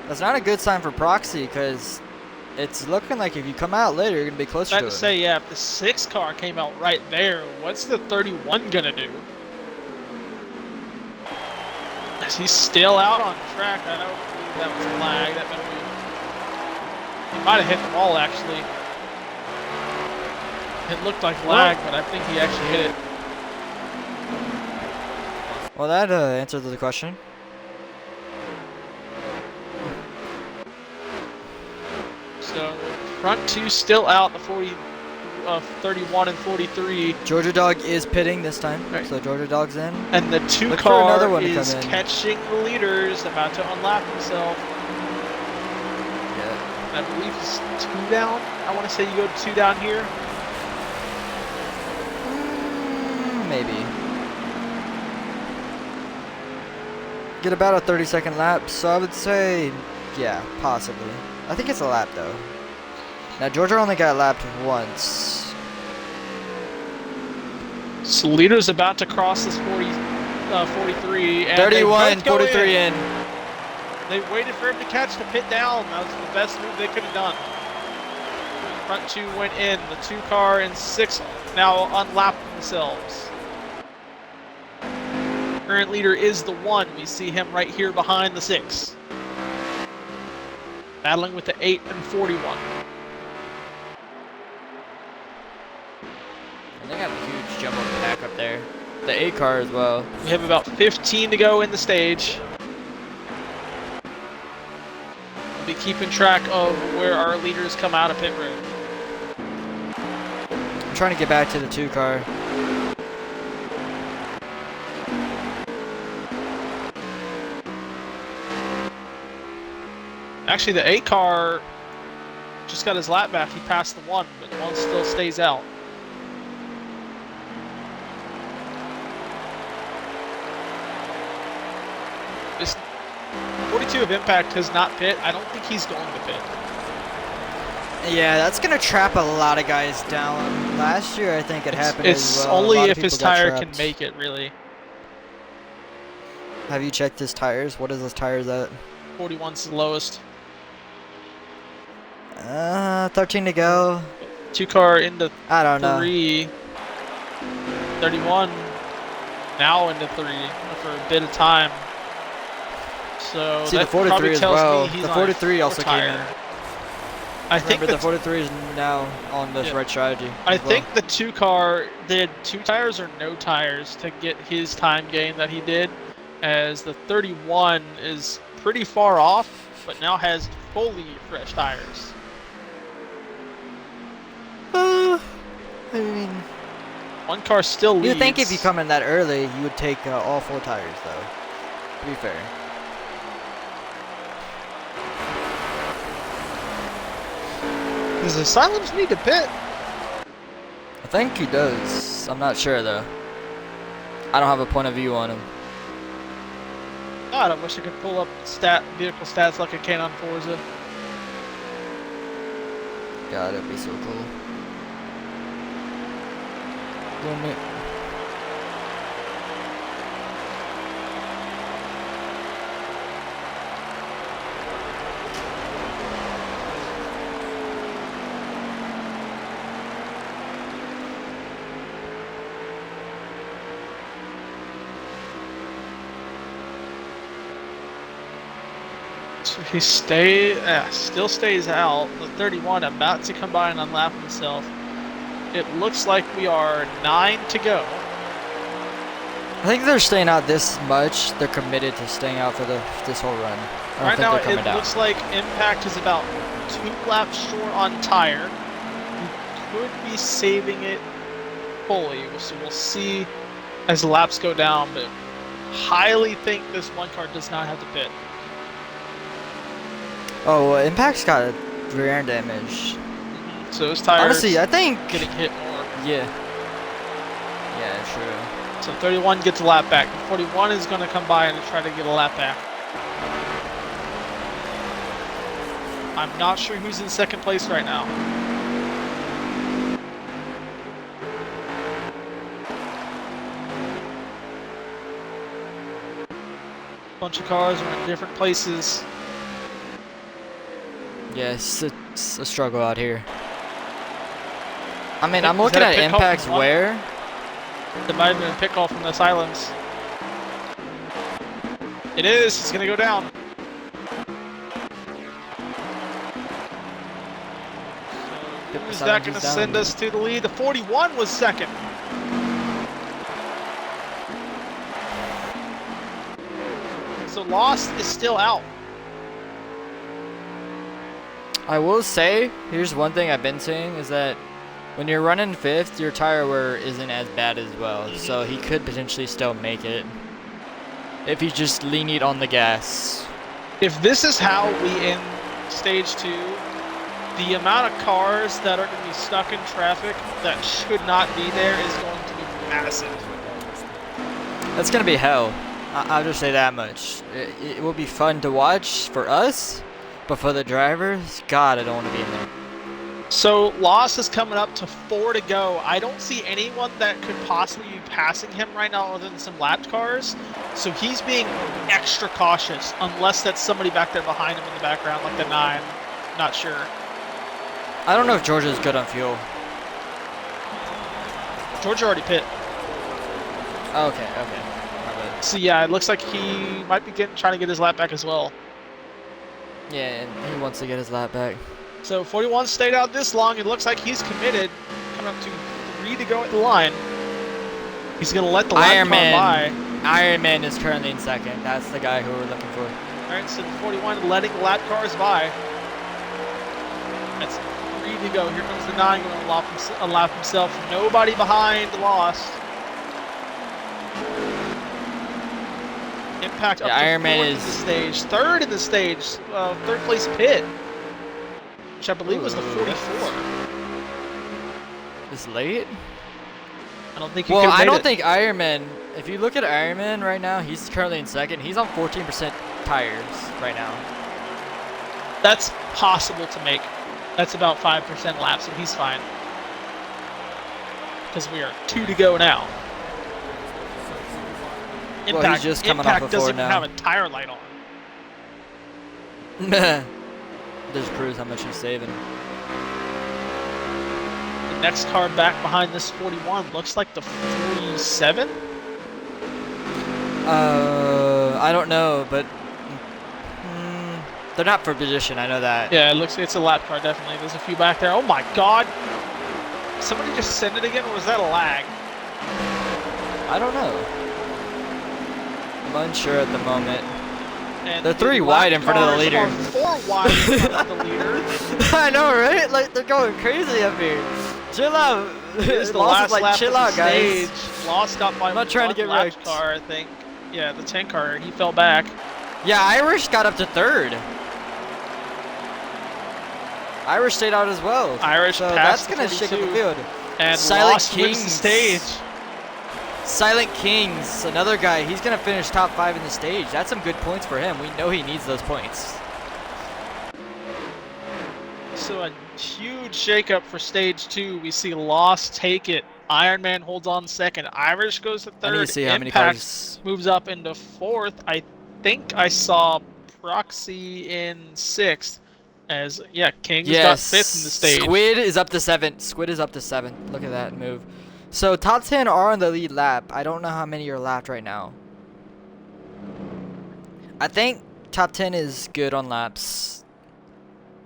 That's not a good sign for Proxy because it's looking like if you come out later, you're going to be closer I to have it. to say, yeah, if the 6 car came out right there, what's the 31 gonna do? Is he still out on track? I don't believe that was a lag. That might be. He might have hit the wall actually. It looked like lag, but I think he actually hit it. Well, that answers the question. So front 2 still out, the 31 and 43. Georgia Dog is pitting this time, Right. so Georgia Dog's in. And the 2 Look for another car one to is come in. catching the leaders, about to unlap himself. Yeah. I believe he's 2 down. I want to say you go 2 down here. Maybe. Get about a 30-second lap, so I would say, yeah, possibly. I think it's a lap, though. Now, Georgia only got lapped once. So leader's about to cross this 43. And 31, 43 in. They waited for him to catch the pit down. That was the best move they could have done. Front 2 went in. The 2 car and 6 now unlapped themselves. Current leader is the 1. We see him right here behind the 6. Battling with the 8 and 41. They got a huge jump on the back up there. The 8 car as well. We have about 15 to go in the stage. We'll be keeping track of where our leaders come out of pit road. I'm trying to get back to the 2 car. Actually, the 8 car just got his lap back. He passed the 1, but the 1 still stays out. This 42 of Impact has not pit. I don't think he's going to pit. Yeah, that's going to trap a lot of guys down. Last year, I think it happened It's as well. only A lot of if his people got tire can trapped. make it, really. Have you checked his tires? What is his tires at? 41's the lowest. 13 to go. 2 car into I don't know. 3. 31 now into 3 for a bit of time. So See, that the 43 probably as tells well. me he's The on 43 a also came tire. in. I think Remember, the that 43 is now on this yeah, right strategy I as well. think the two car did 2 tires or no tires to get his time gain that he did, as the 31 is pretty far off, but now has fully fresh tires. I mean, One car still you think if you leads. come in that early, you would take all 4 tires, though. To be fair. Does Asylums need to pit? I think he does. I'm not sure, though. I don't have a point of view on him. God, I wish I could pull up vehicle stats like I can on Forza. God, it'd be so cool. Wouldn't it? So he still stays out. The 31 about to come by and unlap himself. It looks like we are 9 to go. I think they're staying out this much. They're committed to staying out for this whole run. I don't Right think now, they're coming it down. looks like Impact is about 2 laps short on tire. He could be saving it fully, so we'll see as the laps go down, but highly think this one car does not have to pit. Oh, well, Impact's got rear end damage. So his tires Honestly, I think. getting hit more. Yeah. Yeah, true. So 31 gets a lap back. 41 is going to come by and try to get a lap back. I'm not sure who's in second place right now. Bunch of cars are in different places. Yes, it's a struggle out here. I mean, I'm Is looking that a at pit call Impact's from one? wear. It might have been a pit call from the Asylums. It is. It's going to go down. So who's that going to send us to the lead? The 41 was second. So Lost is still out. I will say, here's one thing I've been saying, is that when you're running 5th, your tire wear isn't as bad as well. So he could potentially still make it if he just lean it on the gas. If this is how we end stage 2, the amount of cars that are going to be stuck in traffic that should not be there is going to be massive. That's going to be hell. I'll just say that much. It will be fun to watch for us, but for the drivers, God, I don't want to be in there. So Loss is coming up to 4 to go. I don't see anyone that could possibly be passing him right now other than some lapped cars. So he's being extra cautious, unless that's somebody back there behind him in the background, like the 9. Not sure. I don't know if Georgia's good on fuel. Georgia already pit. Okay. My bad. So yeah, it looks like he might be trying to get his lap back as well. Yeah, and he wants to get his lap back. So 41 stayed out this long. It looks like he's committed. Coming up to 3 to go at the line. He's going to let the lap car by. Iron Man is currently in second. That's the guy who we're looking for. All right, so 41 letting the lap cars by. That's 3 to go. Here comes the 9 going to lap himself. Nobody behind, Lost. Impact up to Iron Man 4th in the stage. 3rd in the stage. 3rd place pit. Which I believe was the 44. Is late? I don't think he Well, could I don't it. think Iron Man. If you look at Iron Man right now, he's currently in second. He's on 14% tires right now. That's possible to make. That's about 5% laps, and he's fine. Because we are 2 to go now. Impact, Well, he's just coming Impact off of doesn't 4 even now. have a tire light on. Just proves how much he's saving. The next car back behind this 41 looks like the 47? I don't know, but They're not for position, I know that. Yeah, it's a lap car, definitely. There's a few back there. Oh my god! Somebody just send it again, or was that a lag? I don't know. I'm unsure at the moment. And they're 3 wide in front of the leader. 4 wide in front of the leader. I know, right? Like, they're going crazy up here. Chill out. It's the last lap chill of out, the guys. stage. Lost up by I'm not trying to get lap wrecked. car, I think. Yeah, the 10 car. He fell back. Yeah, Irish got up to 3rd. Irish stayed out as well. Irish so passed that's gonna shake up the field. And Silent Lost wins the stage. Silent Kings, another guy. He's gonna finish top 5 in the stage. That's some good points for him. We know he needs those points. So a huge shakeup for stage 2. We see Lost take it. Iron Man holds on second. Irish goes to 3rd. I need to see how many Impact cars. moves up into 4th. I think I saw Proxy in 6th. As Kings got 5th in the stage. Squid is up to 7. Squid is up to 7. Look at that move. So top 10 are on the lead lap. I don't know how many are lapped right now. I think top 10 is good on laps.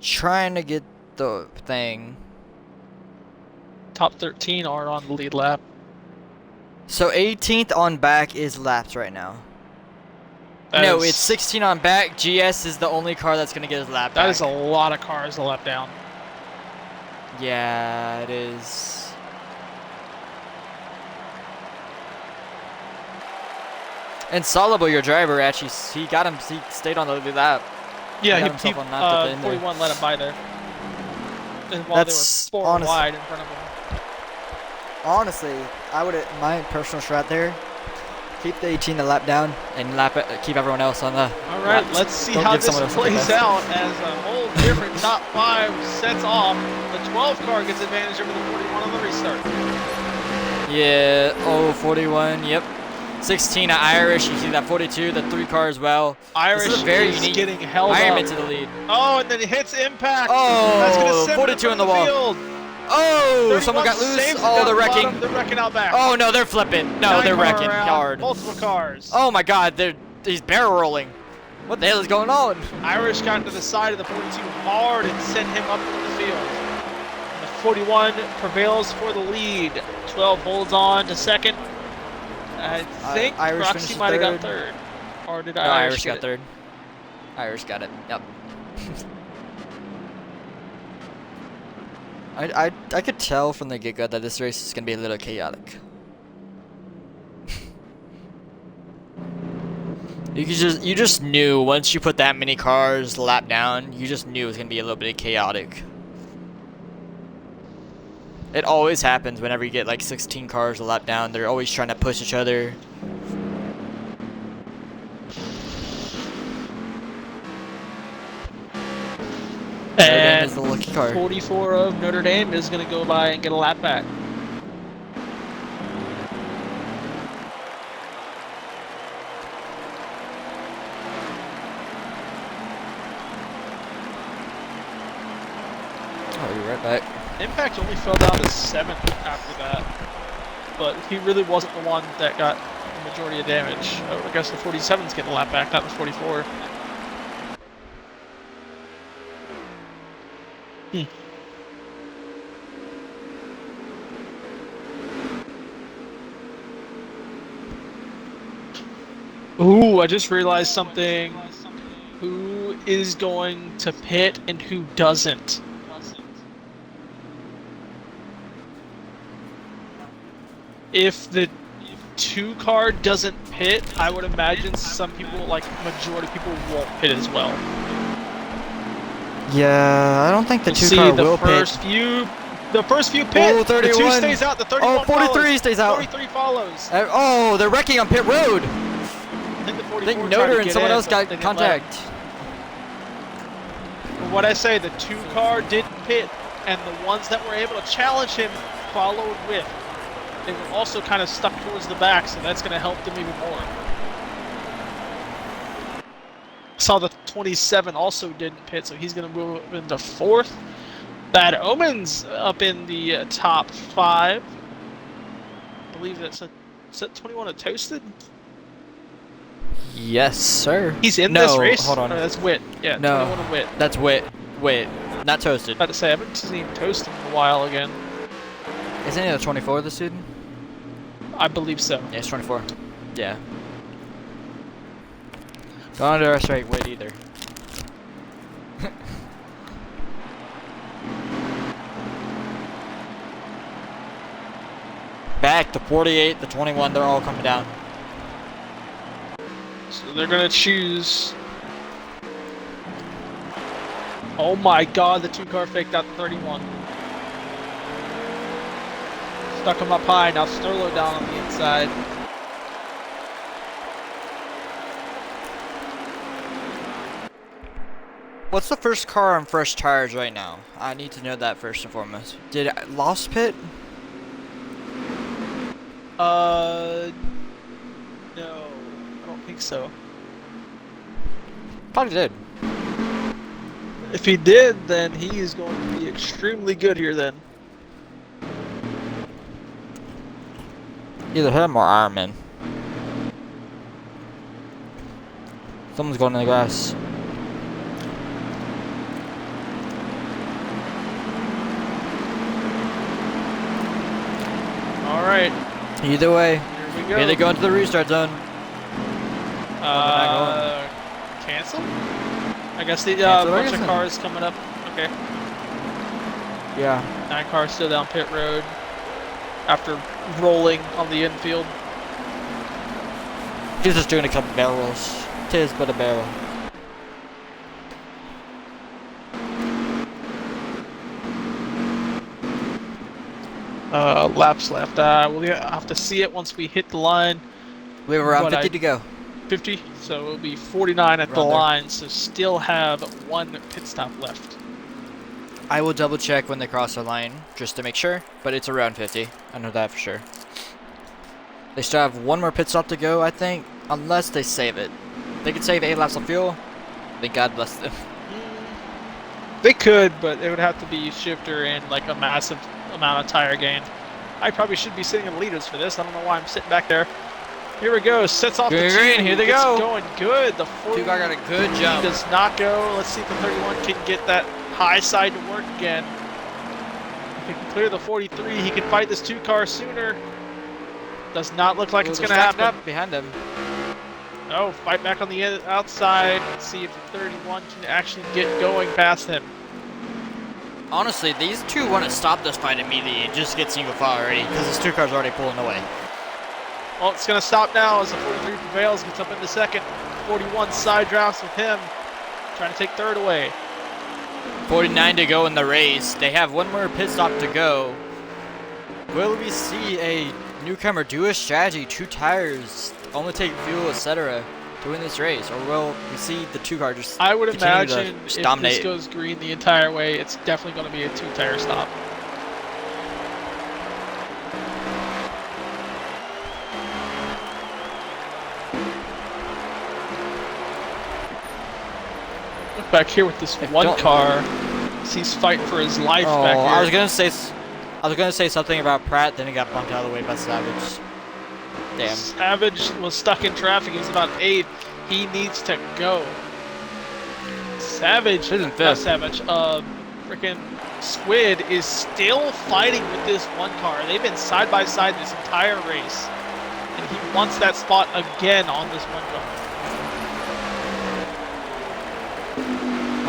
Trying to get the thing. Top 13 are on the lead lap. So 18th on back is laps right now. No, it's 16 on back. GS is the only car that's going to get his lap back. That is a lot of cars to lap down. Yeah, it is. And Solobo, your driver, actually, he stayed on the lead lap. Yeah, he 41 let him by there. And while That's they were 4 wide in front of him. Honestly, I would, my personal strat there, keep the 18 to lap down and keep everyone else on the. All right, laps. let's see Don't how give this someone else plays the out as a whole different top 5 sets off. The 12 car gets advantage over the 41 on the restart. Yeah, 41, yep. 16 at Irish, you see that 42, the 3 car as well. Irish this is very is unique. getting held Ironman up. to the lead. Oh, and then he hits Impact. Oh, That's gonna send 42 him on the wall. field. Oh, someone got loose. Oh, they're wrecking. They're wrecking out back. Oh no, they're flipping. No, they're wrecking hard. Multiple cars. Oh my God, he's barrel rolling. What the hell is going on? Irish got into the side of the 42 hard and sent him up into the field. And the 41 prevails for the lead. 12 holds on to second. I think Irish Proxy might have got third. Or did Irish got third. Irish got it. Yep. I could tell from the get-go that this race is gonna be a little chaotic. You just knew once you put that many cars lap down, you just knew it was gonna be a little bit chaotic. It always happens whenever you get like 16 cars a lap down. They're always trying to push each other. And is the lucky car. 44 of Notre Dame is going to go by and get a lap back. I'll be right back. Impact only fell down to 7th after that. But he really wasn't the one that got the majority of damage. I guess the 47's getting a lap back, not the 44. Ooh, I just realized something. Who is going to pit and who doesn't? If the 2 car doesn't pit, I would imagine some people, like majority of people, won't pit as well. Yeah, I don't think the We'll 2 see car the will first pit. the first few pit. Oh, 31. The 2 stays out. The 31 Oh, 43 follows. stays out. 43 follows. Oh, they're wrecking on pit road. I think the 44 I think tried Notre to and get someone in, else but got they didn't contact. let him. What I say, the 2 car didn't pit, and the ones that were able to challenge him followed with. They were also kind of stuck towards the back, so that's going to help them even more. Saw the 27 also didn't pit, so he's going to move into 4th. Bad Omens up in the top 5. I believe that's a 21 a Toasted? Yes, sir. He's in this No, race? hold on. Oh, that's Witt. Yeah, No, 21 and Witt. that's Wit. Wit. Not toasted. About to say, I haven't seen Toast in a while again. Isn't it a 24, the student? I believe so. Yeah, it's 24. Yeah. Don't underestimate Wit either. Back, the 48, the 21, they're all coming down. So they're gonna choose. Oh my god, the 2-car faked out the 31. Stuck him up high, now Sterlo down on the inside. What's the first car on fresh tires right now? I need to know that first and foremost. Did I lost pit? No, I don't think so. Probably did. If he did, then he is going to be extremely good here then. Either him or Iron Man. Someone's going in the grass. Alright, Either way, here we go. here they go into the restart zone. Cancel? I guess the Cancel bunch of Ferguson. cars coming up. Okay. Yeah. 9 cars still down pit road after rolling on the infield. He's just doing a couple barrels. Tis but a barrel. Laps left. We'll have to see it once we hit the line. We have around But 50 to go. 50, so it'll be 49 at the Around there. line, so still have 1 pit stop left. I will double check when they cross the line just to make sure, but it's around 50. I know that for sure. They still have 1 more pit stop to go, I think, unless they save it. They could save 8 laps of fuel. Then God bless them. They could, but it would have to be shifter and like a massive amount of tire gain. I probably should be sitting in the leaders for this. I don't know why I'm sitting back there. Here we go. Sets off Green, the green, 2. here they Gets go. Going good. The 40 Two guy got a good jump. does not go. Let's see if the 31 can get that high side to work again. If he can clear the 43, he can fight this 2 car sooner. Does not look like it's going to happen. Up behind them. Oh, fight back on the outside. Let's see if the 31 can actually get going past him. Honestly, these two want to stop this fight immediately and just get single file already because this 2 car's already pulling away. Well, it's going to stop now as the 43 prevails, gets up into second. 41 side drafts with him, trying to take third away. 49 to go in the race. They have 1 more pit stop to go. Will we see a newcomer do a strategy, 2 tires, only take fuel, etc., to win this race? Or will we see the 2 car just I would continue to imagine just if dominate? this goes green the entire way, it's definitely going to be a 2-tire stop. Look back here with this one car. He's fighting for his life back here. I was gonna say something about Pratt, then he got bumped out of the way by Savage. Damn. Savage was stuck in traffic. He was about 8th. He needs to go. Savage, Isn't not fifth. Savage, freaking Squid is still fighting with this 1 car. They've been side by side this entire race. And he wants that spot again on this 1 car.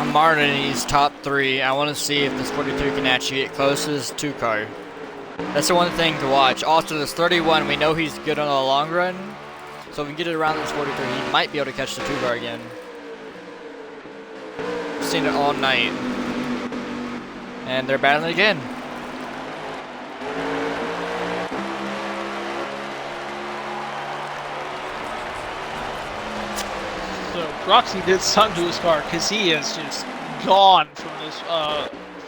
I'm Martin's top 3. I want to see if this 42 can actually get close to this 2 car. That's the one thing to watch. Also, this 31, we know he's good on the long run. So if we can get it around this 43, he might be able to catch the 2 car again. We've seen it all night. And they're battling again. So Roxy did something to his car because he is just gone from this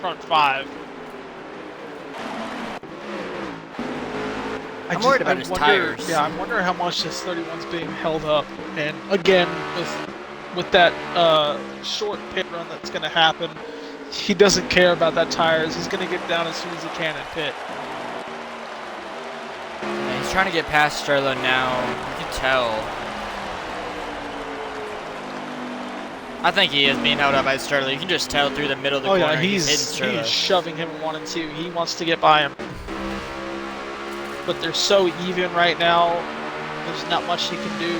front 5. I'm worried about his tires. Yeah, I'm wondering how much this 31's being held up. And again, with that short pit run that's going to happen, he doesn't care about that tires. He's going to get down as soon as he can and pit. Yeah, he's trying to get past Sterling now. You can tell. I think he is being held up by Sterling. You can just tell through the middle of the Oh yeah, corner he's hitting he's Sterling. shoving him in 1 and 2. He wants to get by him, but they're so even right now. There's not much he can do.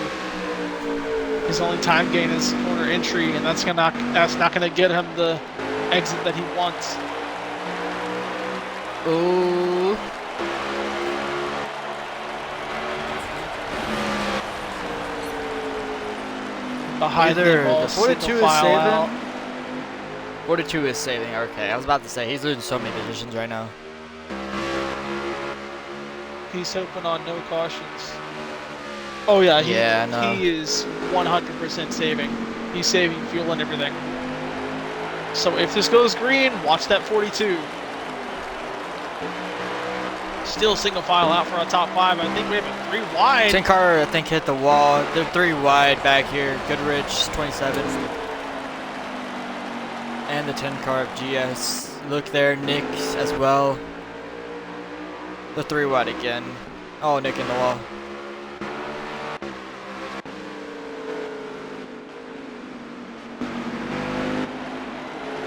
His only time gain is corner entry, and that's not gonna get him the exit that he wants. Ooh. Behind Either them all, the 42 single is file out. saving. 42 is saving. Okay, I was about to say he's losing so many positions right now. He's hoping on no cautions. Oh yeah, no. he is 100% saving. He's saving fuel and everything. So if this goes green, watch that 42. Still single file out for a top 5. I think we have a 3 wide. 10 car, I think, hit the wall. They're 3 wide back here. Goodrich, 27. And the 10 car of GS. Look there, Nick as well. The 3 wide again. Oh, Nick in the wall.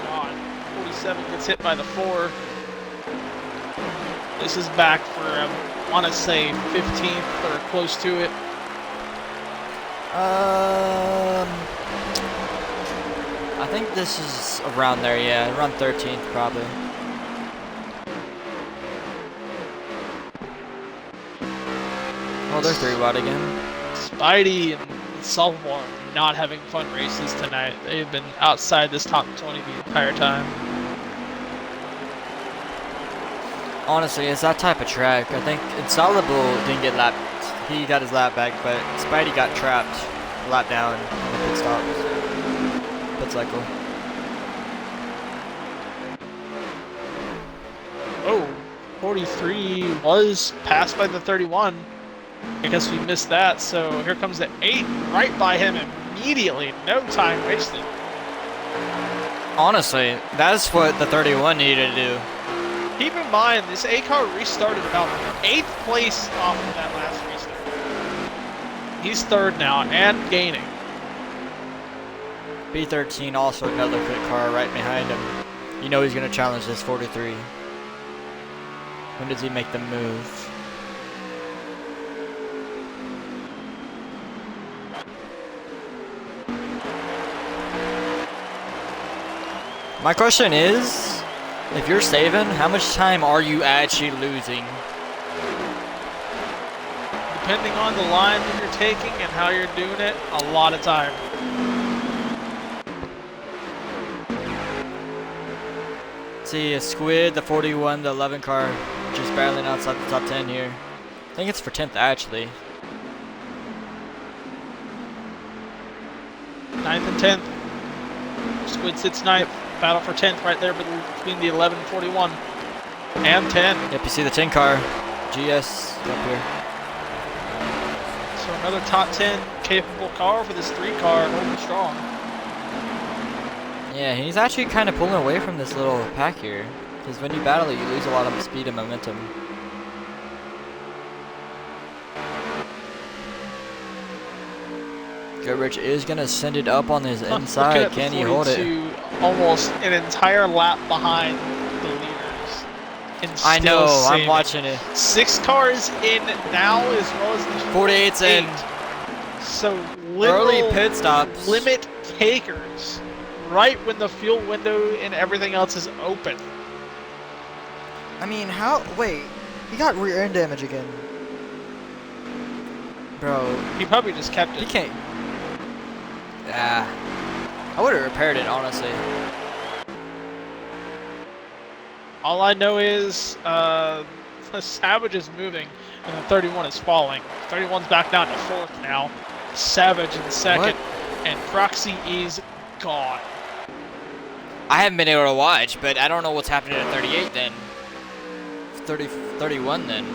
God, 47 gets hit by the 4. This is back for, I want to say, 15th or close to it. I think this is around there, yeah. Around 13th, probably. Oh, they're 3 wide again. Spidey and Solomon are not having fun races tonight. They've been outside this top 20 the entire time. Honestly, it's that type of track. I think Insoluble didn't get lapped. He got his lap back, but Spidey got trapped. Lap down on the pit stops. Pit cycle. Oh, 43 was passed by the 31. I guess we missed that, so here comes the 8 right by him immediately. No time wasted. Honestly, that's what the 31 needed to do. Keep in mind, this A car restarted about 8th place off of that last restart. He's 3rd now and gaining. B13 also another quick car right behind him. You know he's going to challenge this 43. When does he make the move? My question is, if you're saving, how much time are you actually losing? Depending on the line that you're taking and how you're doing it, a lot of time. See, a Squid, the 41, the 11 car, just barreling outside the top 10 here. I think it's for 10th actually. 9th and 10th. Squid sits 9th. Battle for 10th right there between the 11 and 41. And 10. Yep, you see the 10 car. GS up here. So another top 10 capable car for this 3 car, holding strong. Yeah, he's actually kind of pulling away from this little pack here. Because when you battle it, you lose a lot of speed and momentum. Goodrich is going to send it up on his inside. Can he hold it? Almost an entire lap behind the leaders. And I know, saving. I'm watching it. 6 cars in now as well as the 48's in. So Early pit stops. Limit takers right when the fuel window and everything else is open. I mean, how? Wait, he got rear end damage again. Bro. He probably just kept it. He can't. Yeah. I would have repaired it, honestly. All I know is the Savage is moving and the 31 is falling. 31's back down to 4th now. Savage in 2nd. What? And Proxy is gone. I haven't been able to watch, but I don't know what's happening at 38 then. 31 then.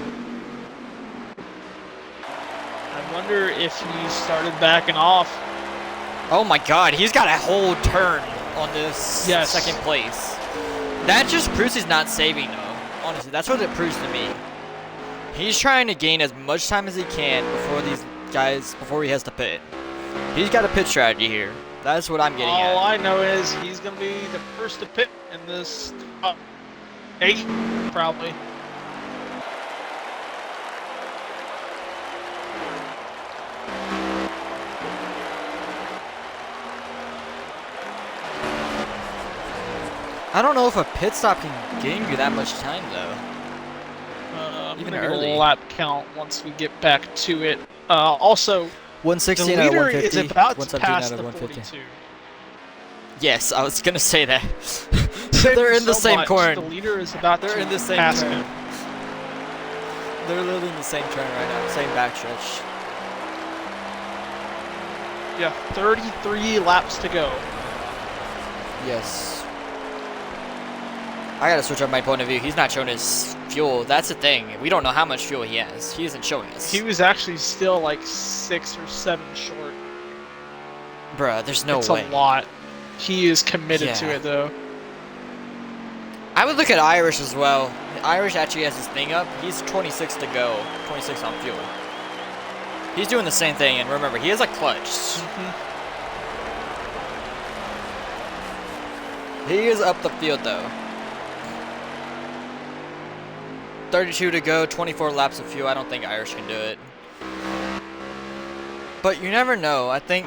I wonder if he started backing off. Oh my god, he's got a whole turn on this second place. That just proves he's not saving though. Honestly, that's what it proves to me. He's trying to gain as much time as he can before these guys, before he has to pit. He's got a pit strategy here. That's what I'm getting All at. I know is he's going to be the first to pit in this 8, probably. I don't know if a pit stop can gain you that much time though. I'm Even going to get early. a lap count once we get back to it. Also, the 116 out of leader is 150. about to 117 pass out of the 150. 42. Yes, I was gonna say that. Saved They're him in the so same much. corn. The leader is about They're to in the same pass turn. him. They're literally in the same turn right now, same backstretch. Yeah, 33 laps to go. Yes. I gotta switch up my point of view. He's not showing his fuel. That's the thing. We don't know how much fuel he has. He isn't showing us. He was actually still like 6 or 7 short. Bruh, there's no It's way. a lot. He is committed to Yeah. it though. I would look at Irish as well. Irish actually has his thing up. He's 26 to go. 26 on fuel. He's doing the same thing, and remember, he has a clutch. He is up the field though. 32 to go, 24 laps of fuel. I don't think Irish can do it. But you never know. I think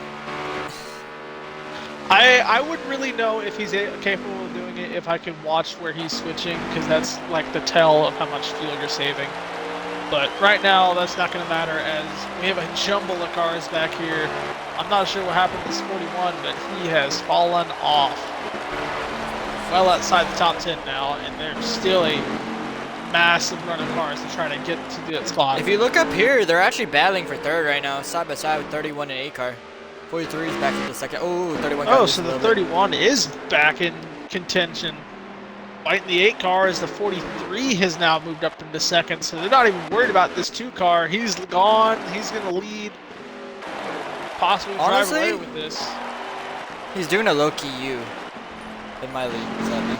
I would really know if he's capable of doing it if I could watch where he's switching, because that's like the tell of how much fuel you're saving. But right now, that's not going to matter as we have a jumble of cars back here. I'm not sure what happened to this 41, but he has fallen off. Well outside the top 10 now, and there's still a massive run of cars to try to get to that spot. if you look up here, they're actually battling for third right now, side by side with 31 and 8 car. 43 is back in the second. Oh, 31 got Oh, loose so a the little bit. 31 is back in contention. Fighting the 8 car as the 43 has now moved up into second, so they're not even worried about this 2 car. He's gone. He's going to lead. Possibly drive away Honestly, with this. He's doing a low-key U in my league, sadly.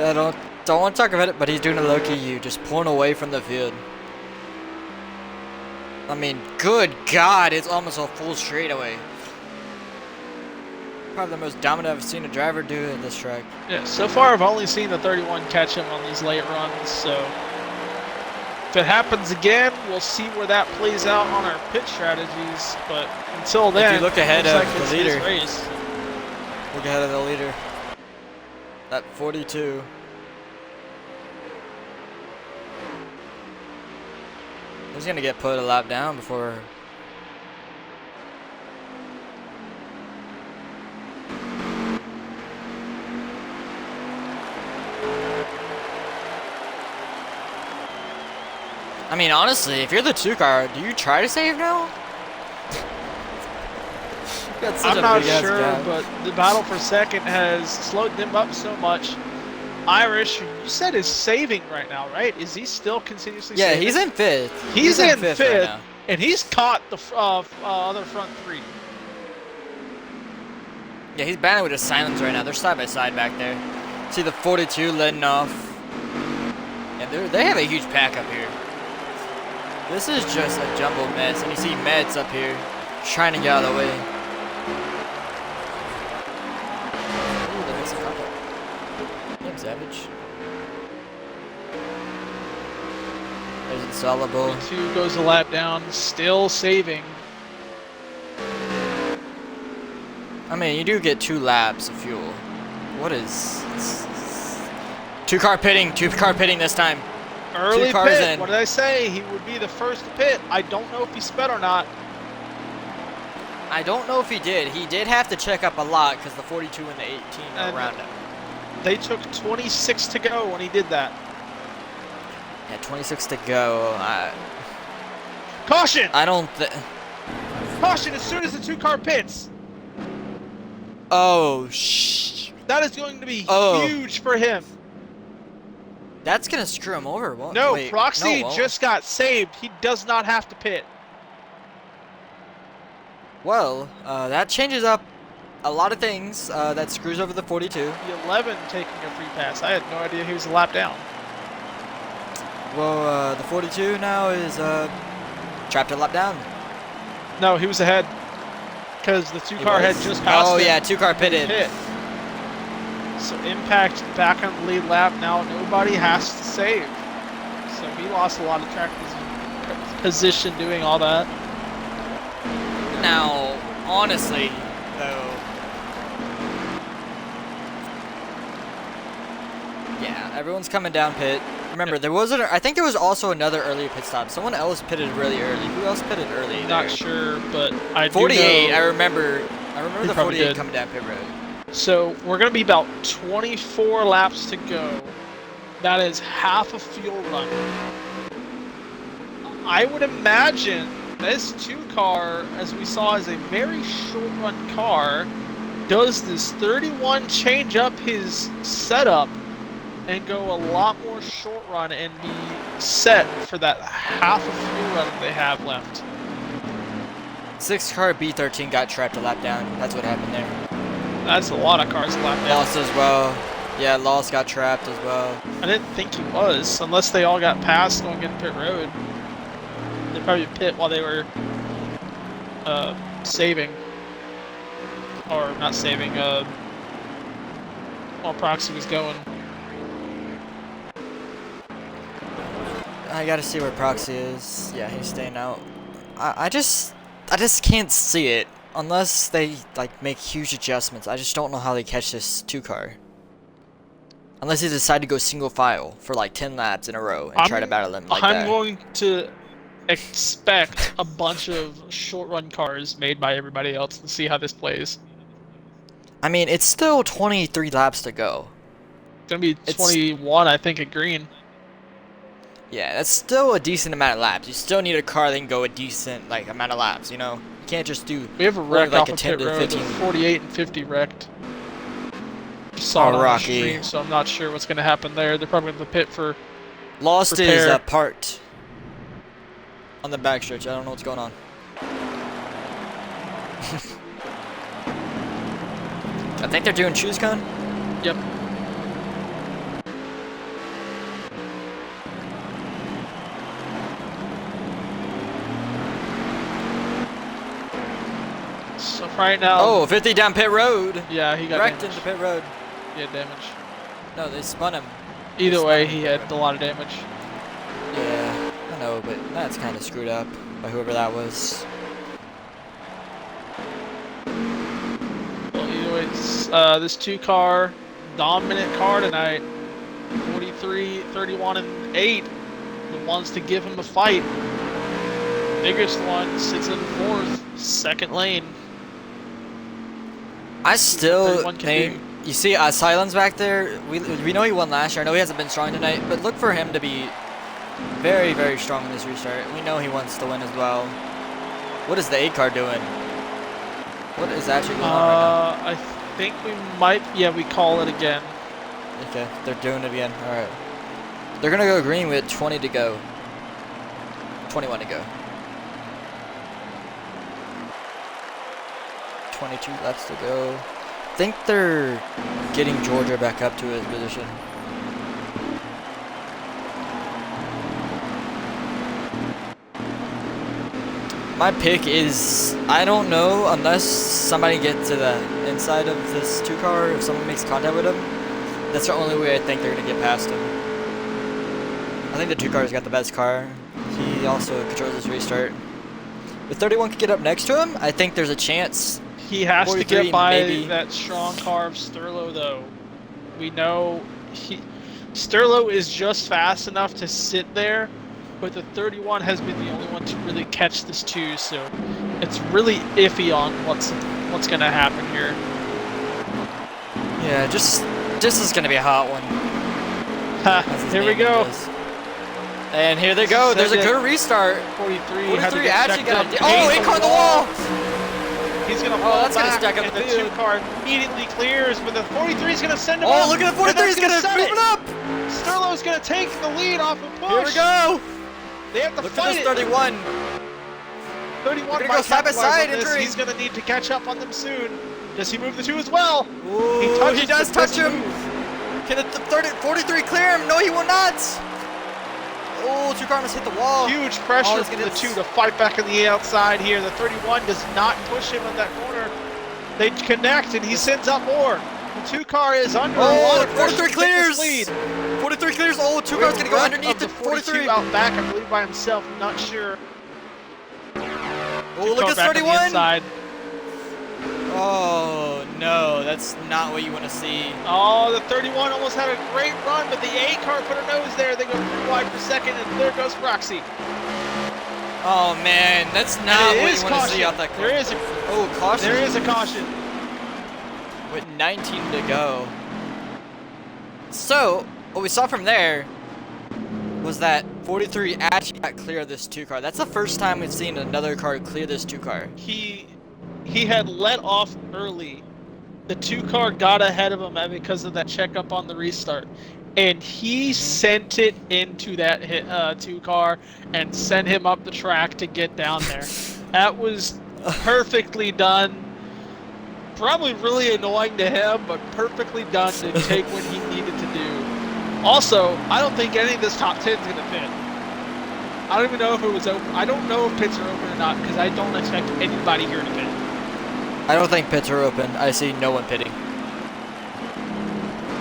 I don't want to talk about it, but he's doing a low-key U, just pulling away from the field. I mean, good God, it's almost a full straightaway. Probably the most dominant I've seen a driver do at this track. Yeah, so far I've only seen the 31 catch him on these late runs, so if it happens again, we'll see where that plays out on our pit strategies. But until then, if you look ahead it looks of like it's the his leader, race. look ahead of the leader. At 42. He's gonna get put a lap down before. I mean, honestly, if you're the 2 car, do you try to save now? Got such I'm a not big-ass sure, gap. but the battle for second has slowed them up so much. Irish, you said is saving right now, right? Is he still continuously Yeah, saving? he's in 5th. He's in right fifth, now. and he's caught the other front 3. Yeah, he's battling with his silence right now. They're side by side back there. See the 42 letting off. And they have a huge pack up here. This is just a jumbled mess. And you see Meds up here trying to get out of the way. Ooh, they missed a contact. Damn, Savage. There's Insoluble. 2 goes a lap down, still saving. I mean, you do get 2 laps of fuel. What is... 2 car pitting this time. Early 2 cars pit. in. What did I say? He would be the first to pit. I don't know if he sped or not. I don't know if he did. He did have to check up a lot because the 42 and the 18 are And around him. They took 26 to go when he did that. Yeah, 26 to go. Caution! I don't Caution as soon as the 2 car pits. Oh, shh. That is going to be Oh. huge for him. That's going to screw him over. What? No, Wait, Proxy no, it won't. just got saved. He does not have to pit. Well, that changes up a lot of things. That screws over the 42. The 11 taking a free pass. I had no idea he was a lap down. Well, the 42 now is trapped a lap down. No, he was ahead. because the two He car had was? just passed Oh him. yeah, 2-car pitted. Pit. So Impact back on the lead lap now. Nobody has to save. So he lost a lot of track position doing all that. Now, honestly, though, yeah, everyone's coming down pit. Remember, there wasn't. I think there was also another earlier pit stop. Someone else pitted really early. Who else pitted early? I'm not sure, but I 48. do know I remember the 48 did. coming down pit road. So we're gonna be about 24 laps to go. That is half a fuel run. I would imagine this 2-car, as we saw, is a very short run car. Does this 31 change up his setup and go a lot more short run and be set for that half a fuel run they have left? 6-car B13 got trapped a lap down. That's what happened there. That's a lot of cars lap down. Lost as well. Yeah, Lost got trapped as well. I didn't think he was, unless they all got passed going in pit road. They probably pit while they were saving. Or not saving, while Proxy was going. I gotta see where Proxy is. Yeah, he's staying out. I just can't see it unless they like make huge adjustments. I just don't know how they catch this 2-car. Unless they decide to go single file for like 10 laps in a row and try to battle him like that. I'm going to expect a bunch of short run cars made by everybody else and see how this plays. I mean, it's still 23 laps to go. It's gonna be 21, I think, at green. Yeah, that's still a decent amount of laps. You still need a car that can go a decent like amount of laps. You know, you can't just do. We have a wreck like off a of 10 pit to road. 15. 48 and 50 wrecked. Saw it on Rocky. the stream, so I'm not sure what's gonna happen there. They're probably gonna pit for Lost repair. is parked on the backstretch. I don't know what's going on. I think they're doing choose cone. Yep. So right now. Oh, 50 down pit road. Yeah, he got wrecked damaged. into pit road. He had damage. No, they spun him. Either way, he had a lot of damage. Yeah, I know, but that's kind of screwed up by whoever that was. Well, either way, this 2-car, dominant car tonight. 43, 31, and 8. The ones to give him a fight. Biggest one sits in 4th, second lane. I still 31 can think, you see Silence back there, we know he won last year. I know he hasn't been strong tonight, but look for him to be very, very strong in this restart. We know he wants to win as well. What is the 8-car doing? What is actually going on right I think we might, yeah, we call it again. now? Okay, they're doing it again. Alright. They're going to go green with 20 to go. 21 to go. 22 laps to go. I think they're getting Georgia back up to his position. My pick is, I don't know, unless somebody gets to the inside of this 2-car, if someone makes contact with him, that's the only way I think they're going to get past him. I think the 2-car's got the best car. He also controls his restart. If 31 could get up next to him, I think there's a chance. He has to 43 get by maybe. that strong car of Sterlo, though. We know Sterlo is just fast enough to sit there, but the 31 has been the only one to really catch this too, so it's really iffy on what's going to happen here. Yeah, this is going to be a hot one. Here we go. And here they go. There's a good restart. 43 43 actually got a... Oh, 8-car on the wall! He's going to fall that's back, gonna stack up and the the field. 2-car immediately clears, but the 43 is going to send him Oh, up. look at the 43, he's going to set move it up! Sterlo's going to take the lead off a push. Here we go! They have to Look fight at this 31. 31 They're gonna might go side by capitalize side on this. entry. He's going to need to catch up on them soon. Does he move the 2 as well? Ooh, he does the touch missed him. move. Can the 43 clear him? No, he will not. Oh, two car almost hit the wall. Huge pressure Oh, from the 2 to fight back on the outside here. The 31 does not push him in that corner. They connect, and he sends up more. The 2 car is under a lot of pressure. 43 to clears. take this lead. 43 clears. Oh, 2 car's gonna go underneath the 43. out back, I believe, by himself. I'm not sure. Oh, look at 31. Inside. Oh no, that's not what you want to see. Oh, the 31 almost had a great run, but the 8 car put a nose there. They go 3 wide for second, and there goes Proxy. Oh man, that's not what you want to see out that corner. There is a caution. There is a caution. With 19 to go. So, what we saw from there was that 43 actually got clear of this 2 car. That's the first time we've seen another car clear this 2 car. He had let off early. The 2 car got ahead of him because of that checkup on the restart. And he sent it into that 2 car and sent him up the track to get down there. That was perfectly done. Probably really annoying to him, but perfectly done to take what he needed to do. Also, I don't think any of this top 10 is going to fit. I don't even know if it was open. I don't know if pits are open or not because I don't expect anybody here to pit. I don't think pits are open. I see no one pitting.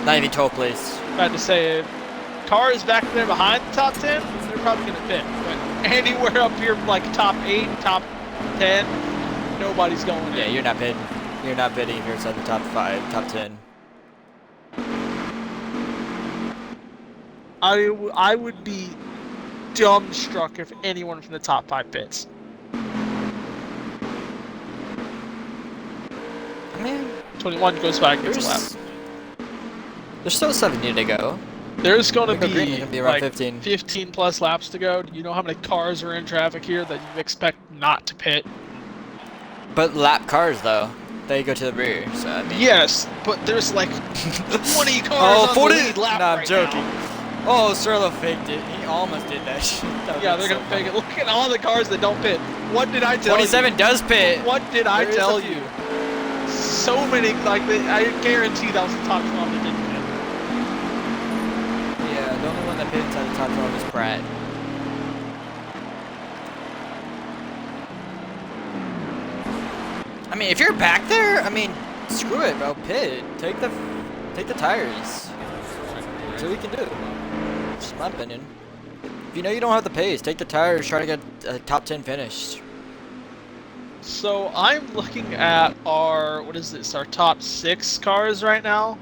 Not even 12th place. About to say, if cars back there behind the top 10, they're probably going to pit. But anywhere up here like top 8, top 10, nobody's going in. Yeah, you're not pitting. You're not pitting if you're inside the top 5, top 10. I would be dumbstruck if anyone from the top 5 pits. I mean, 21 goes back and gets left. There's still 70 to go. There's going to be around like 15 plus laps to go. Do you know how many cars are in traffic here that you expect not to pit? But lap cars, though, they go to the rear. So I mean. Yes, but there's like 20 cars on 40? The lead lap I'm right joking. Now. Oh, Serlo faked it. He almost did that shit. Yeah, they're going to fake it. Look at all the cars that don't pit. What did I tell 27 you? does pit. What did I tell you? So many, like, I guarantee that was the top 12 that didn't pit. Yeah, the only one that pit inside the top 12 is Pratt. I mean, if you're back there, I mean, screw it, bro. Pit. Take the tires. That's what we can do. Just my opinion. If you know you don't have the pace, take the tires. Try to get a top 10 finish. So I'm looking at our, what is this, our top 6 cars right now.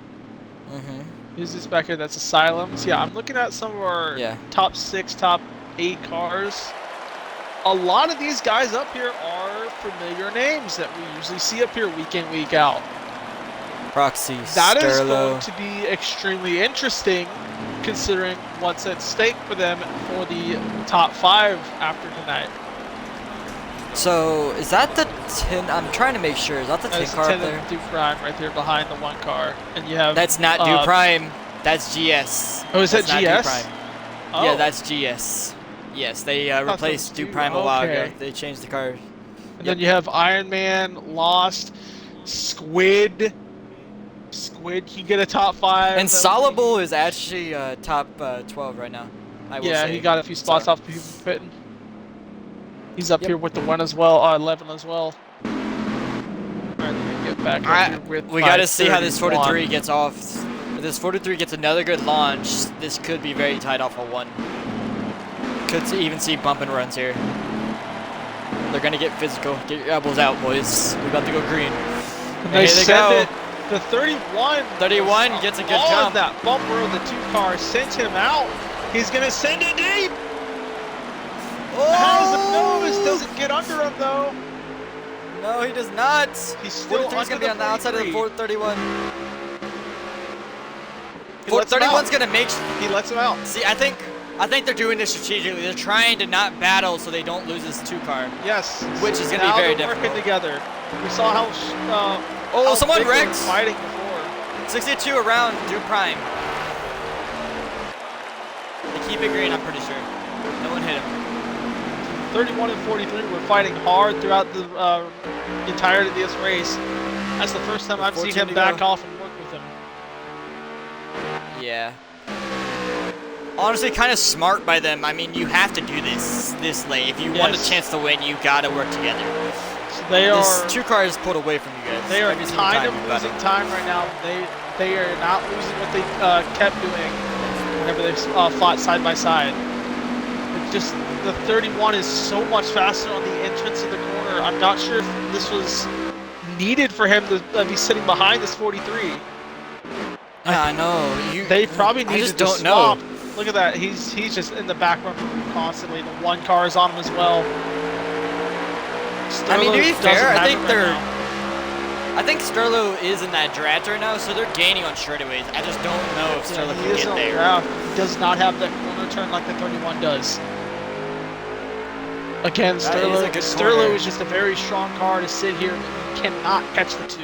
Who's this back here? That's Asylums. Yeah, I'm looking at some of our top 6, top 8 cars. A lot of these guys up here are familiar names that we usually see up here week in, week out. Proxy, That is Sterlo. going to be extremely interesting considering what's at stake for them for the top 5 after tonight. So, is that the 10? I'm trying to make sure. Is that the 10 car up there? Do Prime right there behind the 1 car. And you have. That's not Do Prime. That's GS. Oh, is that not GS? Do Prime. Oh. Yeah, that's GS. Yes, they replaced Do Prime a while ago. They changed the car. And then you have Iron Man, Lost, Squid. Squid can get a top 5. And Solable is actually top 12 right now. I will say. He got a few spots off people fitting. He's up here with the 1 as well, 11 as well. Alright, get back up here with we got to see how this 43 gets off. If this 43 gets another good launch, this could be very tight off of 1. Could even see bump and runs here. They're going to get physical. Get your elbows out, boys. We're about to go green. And they send it. The 31. 31 gets a good jump. That bumper of the 2 car sent him out. He's going to send it deep. Has the nose, doesn't get under him though. No, he does not. He's still going to be on the outside of the 431. 431's going to make. He lets him out. See, I think they're doing this strategically. They're trying to not battle so they don't lose this 2 car. Yes. Which is going to be very difficult. Working together. We saw how. Oh, someone wrecked. Fighting before. 62 around Do Prime. They keep it green, I'm pretty sure. No one hit him. 31 and 43 were fighting hard throughout the entirety of this race. That's the first time I've seen him back off and work with him. Yeah. Honestly, kind of smart by them. I mean, you have to do this late. If you want a Yes. chance to win, you gotta work together. So they This are 2 cars pulled away from you guys. they are Every single kind time of you battle. losing time right now. They are not losing what they kept doing whenever they fought side by side. It just the 31 is so much faster on the entrance of the corner. I'm not sure if this was needed for him to be sitting behind this 43. Yeah, I know. They probably I needed just to don't swap. know. Look at that. He's just in the back bumper constantly. The 1 car is on him as well. I mean, to be Sterlo fair, doesn't I have think it right they're. now. I think Sterlo is in that draft right now, so they're gaining on straightaways. I just don't know if Sterlo He can is get on there. draft. He does not have that corner turn like the 31 does. Again, That is a good Sterlo corner. is just a very strong car to sit here. You cannot catch the 2.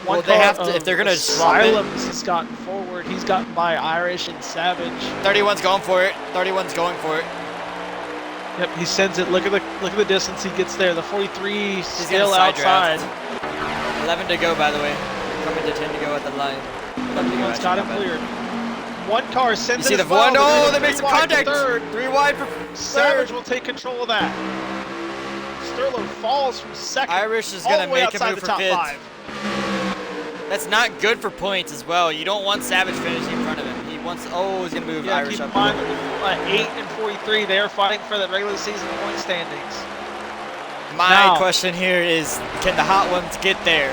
Well, they have to if they're gonna swap it. Asylums has gotten forward. He's gotten by Irish and Savage. 31's going for it. 31's going for it. Yep, he sends it. Look at the distance he gets there. The 43 He's still gonna side outside. draft. 11 to go, by the way. Coming to 10 to go at the line. 11 to go, Everyone's got him actually, cleared. 1 car sends You see it the as well. one? They're Oh, gonna they make some 3 wide for contact. third. 3 wide for Savage third. will take control of that. Sterlo falls from second. Irish is all gonna the way make a outside move the for top fifth. 5. That's not good for points as well. You don't want Savage finishing in front of him. He wants. Oh, he's gonna move Yeah, Irish keep in up. mind, 8 and 43, they are fighting for the regular season point standings. My Now- question here is, can the hot ones get there?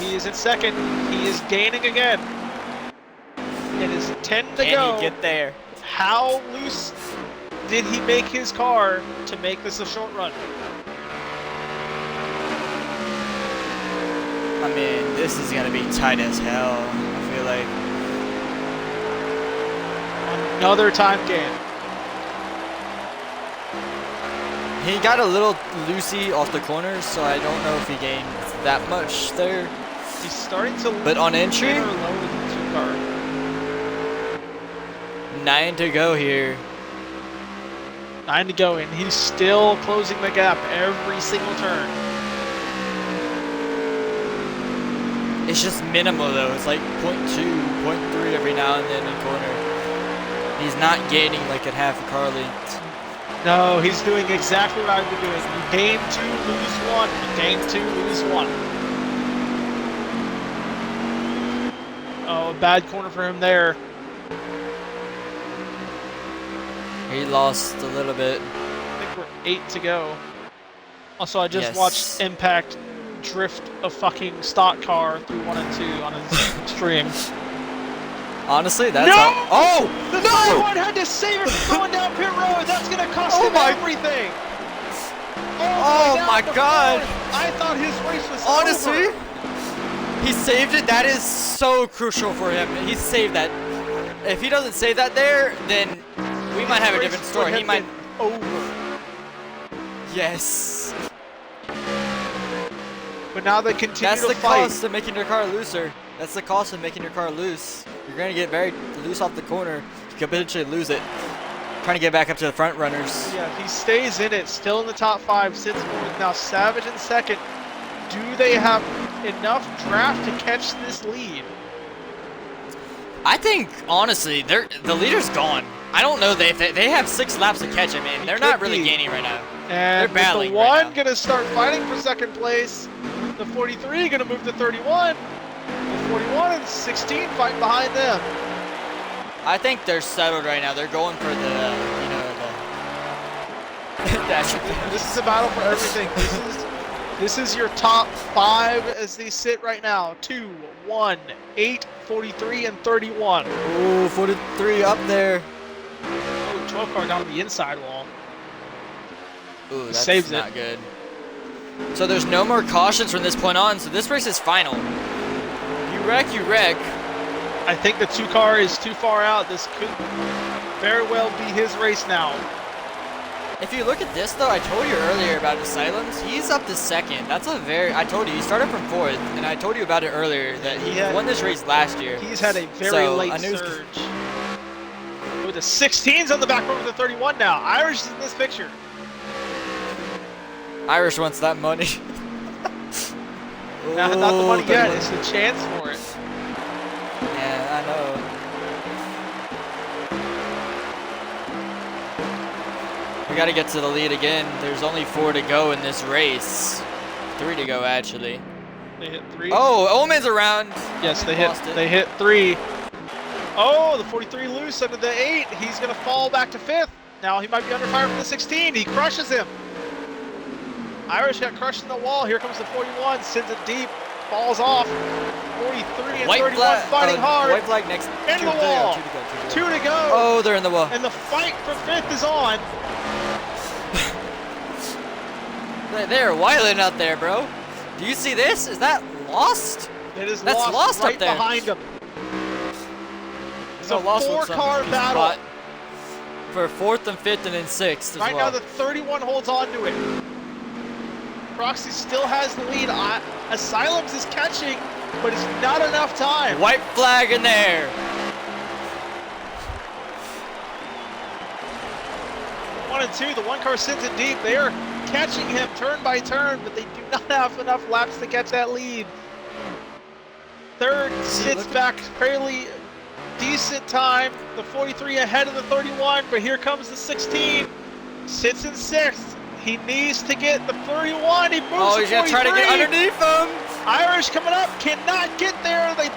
He is in second. He is gaining again. It is 10 to Can go. he get there? How loose did he make his car to make this a short run? I mean, this is gonna be tight as hell. I feel like. Another time gain. He got a little loosey off the corners, so I don't know if he gained that much there. He's starting to But on entry, low with the 2 car. 9 to go here. 9 to go, and he's still closing the gap every single turn. It's just minimal though. It's like 0.2, 0.3 every now and then in corner. He's not gaining like at half a car length. No, he's doing exactly what I've been doing. You gain 2, lose 1. You gain 2, lose 1. Oh, a bad corner for him there. He lost a little bit. I think we're 8 to go. Also, I just Yes. watched Impact drift a fucking stock car through 1 and 2 on his stream. Honestly, that's No! how. Oh The no! 31 had to save it from going down pit road. That's going to cost Oh him my- everything. Oh my God! I thought his race was Honestly, over. he saved it. That is so crucial for him. He saved that. If he doesn't save that there, then we might have a His different race story. would He have might. been over. Yes. But now they continue That's to the fight. cost of making your car looser. That's the cost of making your car loose. You're gonna get very loose off the corner. You could potentially lose it. Trying to get back up to the front runners. Yeah, if he stays in it, still in the top 5, sits forward. Now Savage in second. Do they have enough draft to catch this lead? I think honestly, the leader's gone. I don't know if they have 6 laps to catch him, and they're not could really be. gaining right now. And with the battling 1 right now. gonna start fighting for second place. The 43 gonna move to 31. The 41 and 16 fighting behind them. I think they're settled right now. They're going for the, dash. This is a battle for everything. This is your top 5 as they sit right now. 2, 1, 8, 43, and 31. Ooh, 43 up there. Oh, 12 car down to the inside wall. Ooh, that's saves it. not good. So there's no more cautions from this point on, so this race is final. You wreck, you wreck. I think the 2 car is too far out. This could very well be his race now. If you look at this though, I told you earlier about Asylums. He's up to second. That's a very, I told you, he started from 4th, and I told you about it earlier that he won this race last year. He's had a very So, late I knew it was- surge. With the 16s on the back row of the 31 now. Irish is in this picture. Irish wants that money. Not the money Ooh, yet. It's the chance for it. Yeah, I know. We gotta get to the lead again. There's only 4 to go in this race. 3 to go, actually. They hit 3. Oh, Omen's around. Yes, they Lost hit. it. They hit 3. Oh, the 43 loose under the 8. He's gonna fall back to 5th. Now he might be under fire from the 16. He crushes him. Irish got crushed in the wall. Here comes the 41. Sends it deep. Falls off. 43 and White 31 flag, fighting hard. White flag next. Into the wall. 2 to go. Oh, they're in the wall. And the fight for 5th is on. They're wilding out there, bro. Do you see this? Is that lost? It is That's lost right up there. behind him. It's a Lost with some 4-car battle. spot for 4th and 5th and then 6th as Right well. now the 31 holds on to it. Proxy still has the lead. Asylums is catching, but it's not enough time. White flag in there. One and 2, the 1 car sends it deep. They are catching him turn by turn, but they do not have enough laps to catch that lead. 3rd sits back fairly decent time. The 43 ahead of the 31, but here comes the 16. Sits in 6th. He needs to get the 31. He moves Oh, to he's gonna try to get 43. underneath him. Irish coming up, cannot get there. They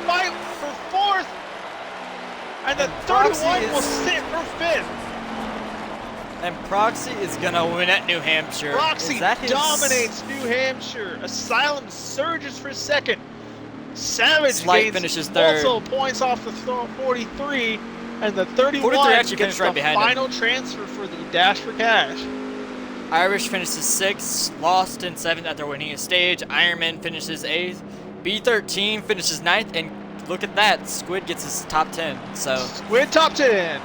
fight for 4th. And the 31 will sit for 5th. And Proxy is gonna win at New Hampshire. Proxy Is that his... dominates New Hampshire. Asylum surges for 2nd. Savage Slight gains finishes 3rd. multiple points off the 43. And the 31 actually gets finished right the behind him. final transfer for the Dash for Cash. Irish finishes 6th, Lost in 7th after winning a stage. Ironman finishes 8th. B13 finishes 9th, and look at that, Squid gets his top 10. So Squid top 10.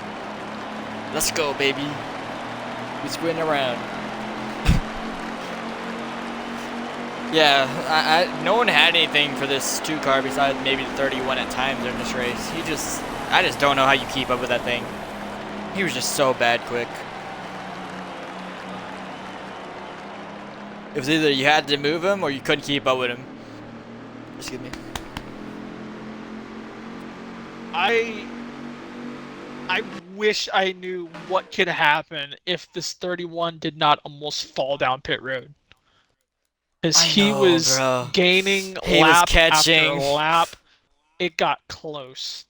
let's go, baby. We squidding around. Yeah, no one had anything for this 2-car besides maybe the 31 at times during this race. I just don't know how you keep up with that thing. He was just so bad quick. It was either you had to move him or you couldn't keep up with him. Excuse me. I wish I knew what could happen if this 31 did not almost fall down pit road. As he know, was bro. gaining He was lap catching. after lap, it got close.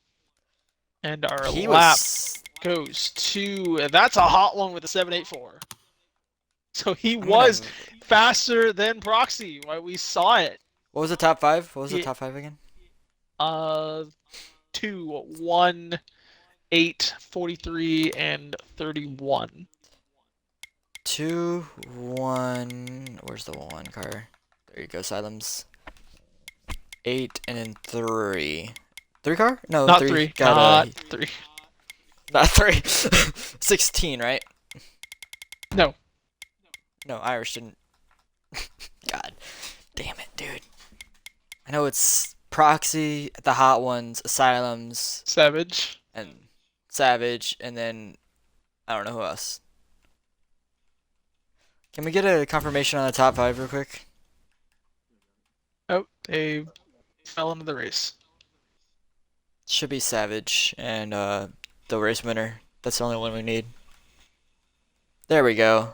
And our He lap was... goes to, that's a hot one with a 784. So he I'm was gonna- faster than Proxy. Why we saw it. What was the top 5? What was the Yeah. top 5 again? 2, 1, 8, 43, and 31. 2, 1. Where's the 1 car? There you go, Silence. 8 and then 3. 3 car? No, Not 3. 3. Got Not 3. not 3. 16, right? No. No, Irish didn't. God damn it, dude. I know it's Proxy, the Hot Ones, Asylums, Savage. and Savage, and then I don't know who else. Can we get a confirmation on the top 5 real quick? Oh, they fell into the race. Should be Savage and the race winner. That's the only one we need. There we go.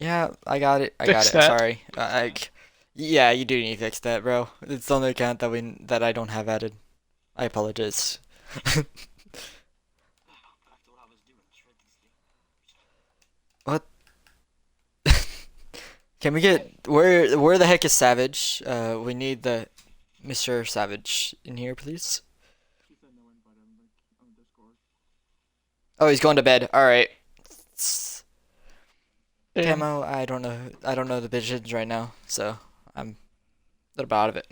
Yeah, I got it. I got Fix it. that. Sorry. Yeah, you do need to fix that, bro. It's the only account that I don't have added. I apologize. What? Can we get where the heck is Savage? We need the Mr. Savage in here, please. Oh, he's going to bed. All right. Damn. Camo, I don't know the visions right now, so I'm a little bit out of it.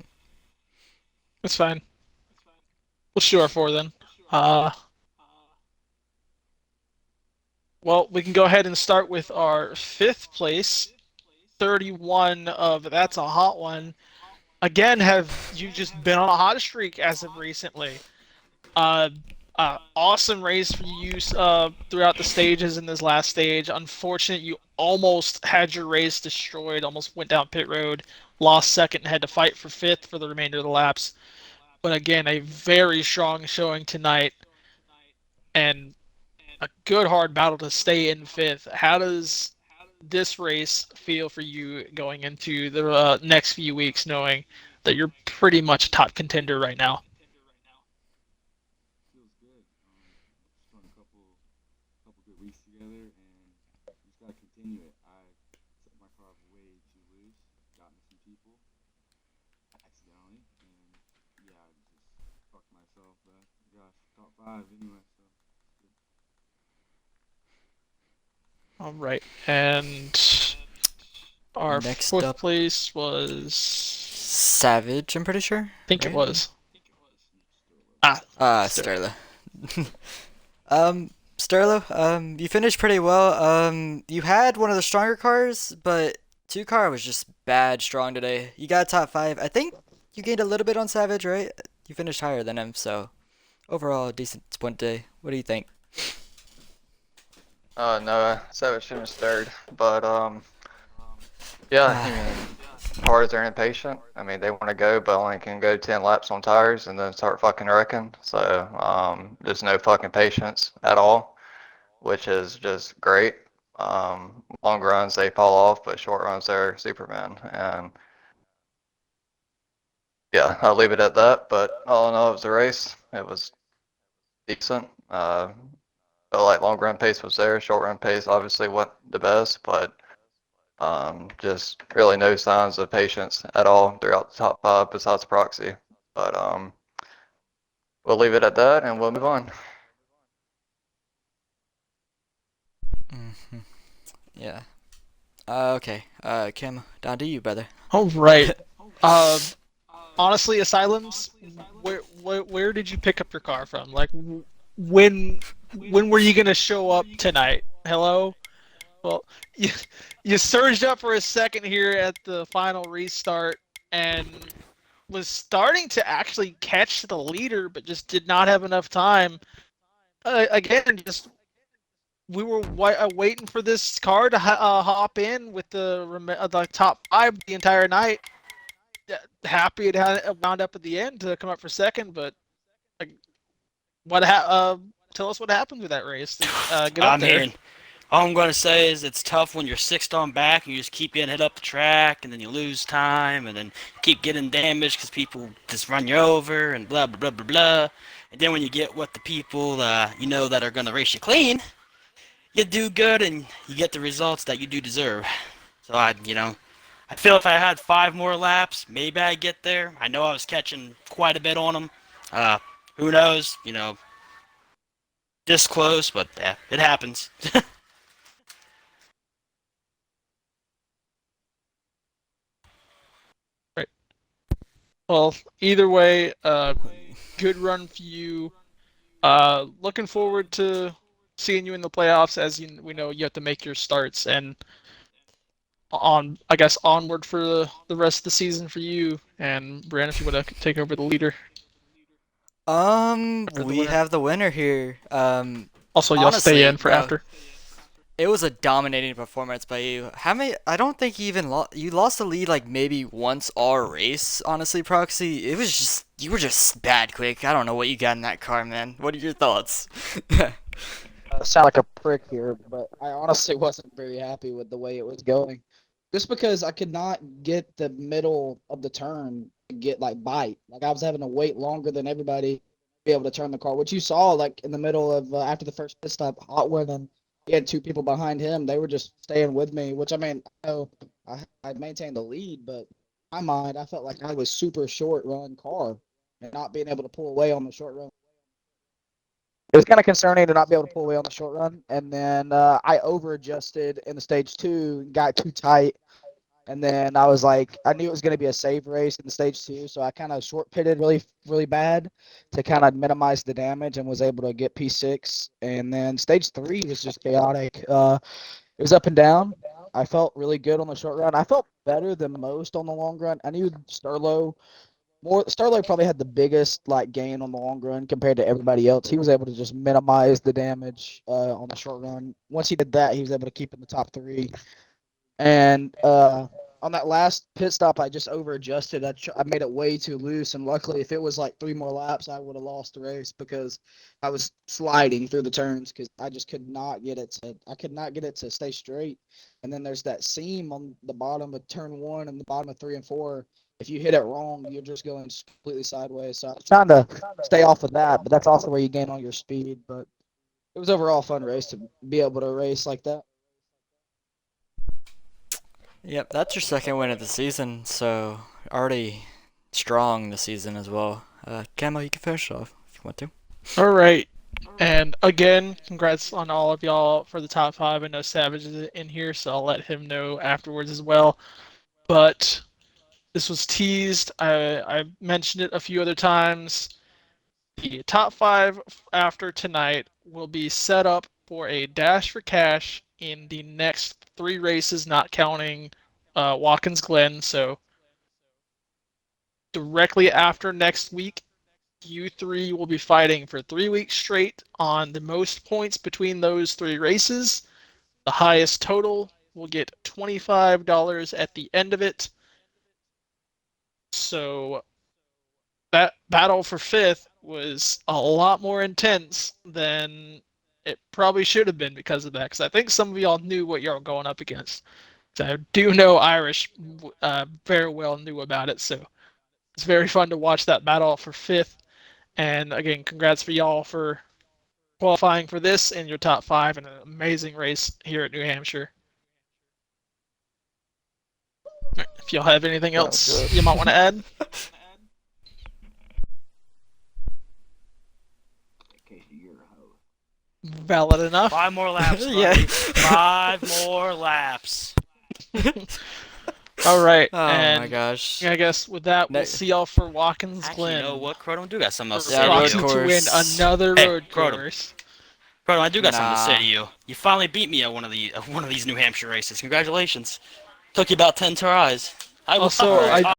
It's fine. Let's do our 4 then. Well, we can go ahead and start with our 5th place. 31 of That's a Hot One. Again, have you just been on a hot streak as of recently? Awesome race for you throughout the stages in this last stage. Unfortunate, you almost had your race destroyed, almost went down pit road, lost second, and had to fight for fifth for the remainder of the laps. But again, a very strong showing tonight and a good hard battle to stay in fifth. How does this race feel for you going into the next few weeks, knowing that you're pretty much a top contender right now? Feels good. Just putting a couple good weeks together, and just gotta continue it. I set my car up way too loose, got into some people accidentally, and yeah, I just fucked myself. But gosh, top five anyway, so good. All right, and our Next fourth up, place was, Savage, I'm pretty sure, I think it right? was, Still low. ah, Sterling. Sterla. Sterlo, you finished pretty well. You had one of the stronger cars, but two car was just bad strong today. You got top five. I think you gained a little bit on Savage, right? You finished higher than him, so overall a decent sprint day. What do you think? No, Savage finished third, but yeah, I Ah, mean, cars are impatient. I mean, they want to go, but only can go 10 laps on tires and then start fucking wrecking. So, there's no fucking patience at all, which is just great. Long runs they fall off, but short runs they're Superman. And yeah, I'll leave it at that. But all in all, it was a race. It was decent. Felt like long run pace was there. Short run pace obviously wasn't the best, but just really no signs of patience at all throughout the top five besides proxy. But we'll leave it at that and we'll move on. hmm Yeah. Okay. Kim, down to you, brother. All right. Uh, Honestly, Asylums, where did you pick up your car from? Like, when when were you gonna show up tonight? Hello? Well, you you surged up for a second here at the final restart and was starting to actually catch the leader, but just did not have enough time. Again, just we were waiting for this car to hop in with the top five the entire night. Happy it had wound up at the end to come up for second, but like, tell us what happened with that race to get I up there. mean, all I'm going to say is it's tough when you're sixth on back and you just keep getting hit up the track and then you lose time and then keep getting damaged because people just run you over and blah, blah, blah, blah, blah. And then when you get with the people you know that are going to race you clean, you do good and you get the results that you do deserve. So I feel if I had five more laps, maybe I get there. I know I was catching quite a bit on them. Uh, who knows? This close, but yeah, it happens. Right. Well, either way, good run for you. Looking forward to seeing you in the playoffs. We know you have to make your starts and I guess onward for the rest of the season for you. And Brandon, if you want to take over the leader or the We winner. have the winner here. Also, you'll stay Honestly, in for bro, after. it was a dominating performance by you. How many? I don't think you even lost. You lost the lead like maybe once all race. Honestly, Proxy, it was just you were just bad quick. I don't know what you got in that car, man. What are your thoughts? Sound like a prick here, but I honestly wasn't very happy with the way it was going. Just because I could not get the middle of the turn to get like bite. Like I was having to wait longer than everybody to be able to turn the car. Which you saw like in the middle of after the first pit stop, Hotwin and he had two people behind him. They were just staying with me. Which I mean, I know I maintained the lead, but in my mind, I felt like I was super short run car and not being able to pull away on the short run. It was kind of concerning to not be able to pull away on the short run. And then I over adjusted in the stage two, got too tight. And then I was like, I knew it was going to be a save race in the stage two. So I kind of short pitted really, really bad to kind of minimize the damage and was able to get P6. And then stage three was just chaotic. It was up and down. I felt really good on the short run. I felt better than most on the long run. I knew Sterlo Starlight probably had the biggest like gain on the long run compared to everybody else. He was able to just minimize the damage on the short run. Once he did that, he was able to keep in the top three. And on that last pit stop, I just over adjusted. I made it way too loose, and luckily, if it was like 3 more laps, I would have lost the race because I was sliding through the turns because I just could not get it to. I could not get it to stay straight. And then there's that seam on the bottom of turn one and the bottom of 3 and 4. If you hit it wrong, you're just going completely sideways. So I was trying to stay off of that, but that's also where you gain all your speed. But it was overall a fun race to be able to race like that. Yep, that's your second win of the season, so already strong this season as well. Camo, you can finish off if you want to. All right. And again, congrats on all of y'all for the top 5. I know Savage is in here, so I'll let him know afterwards as well. But this was teased. I mentioned it a few other times. The top 5 after tonight will be set up for a dash for cash in the next 3 races, not counting Watkins Glen. So directly after next week, you 3 will be fighting for 3 weeks straight on the most points between those 3 races. The highest total will get $25 at the end of it. So that battle for 5th was a lot more intense than it probably should have been because of that. Because I think some of y'all knew what y'all were going up against. So I do know Irish very well knew about it. So it's very fun to watch that battle for 5th. And again, congrats for y'all for qualifying for this in your top 5 in an amazing race here at New Hampshire. If y'all have anything Sounds else good. you might want to add, Casey, you're a hoe. valid enough. 5 more laps, Yeah. buddy. 5 more laps. All right, Oh and my gosh. I guess with that, we'll see y'all for Watkins Actually, you Glen. know what, Croto? I do got something else to For say Yeah, to road you. Proxy to win course. another Hey, road Croto. course. Croto, I do got something to say Nah. to you. You finally beat me at one of these New Hampshire races. Congratulations. Took you about 10 tries. I will Also, Alright. I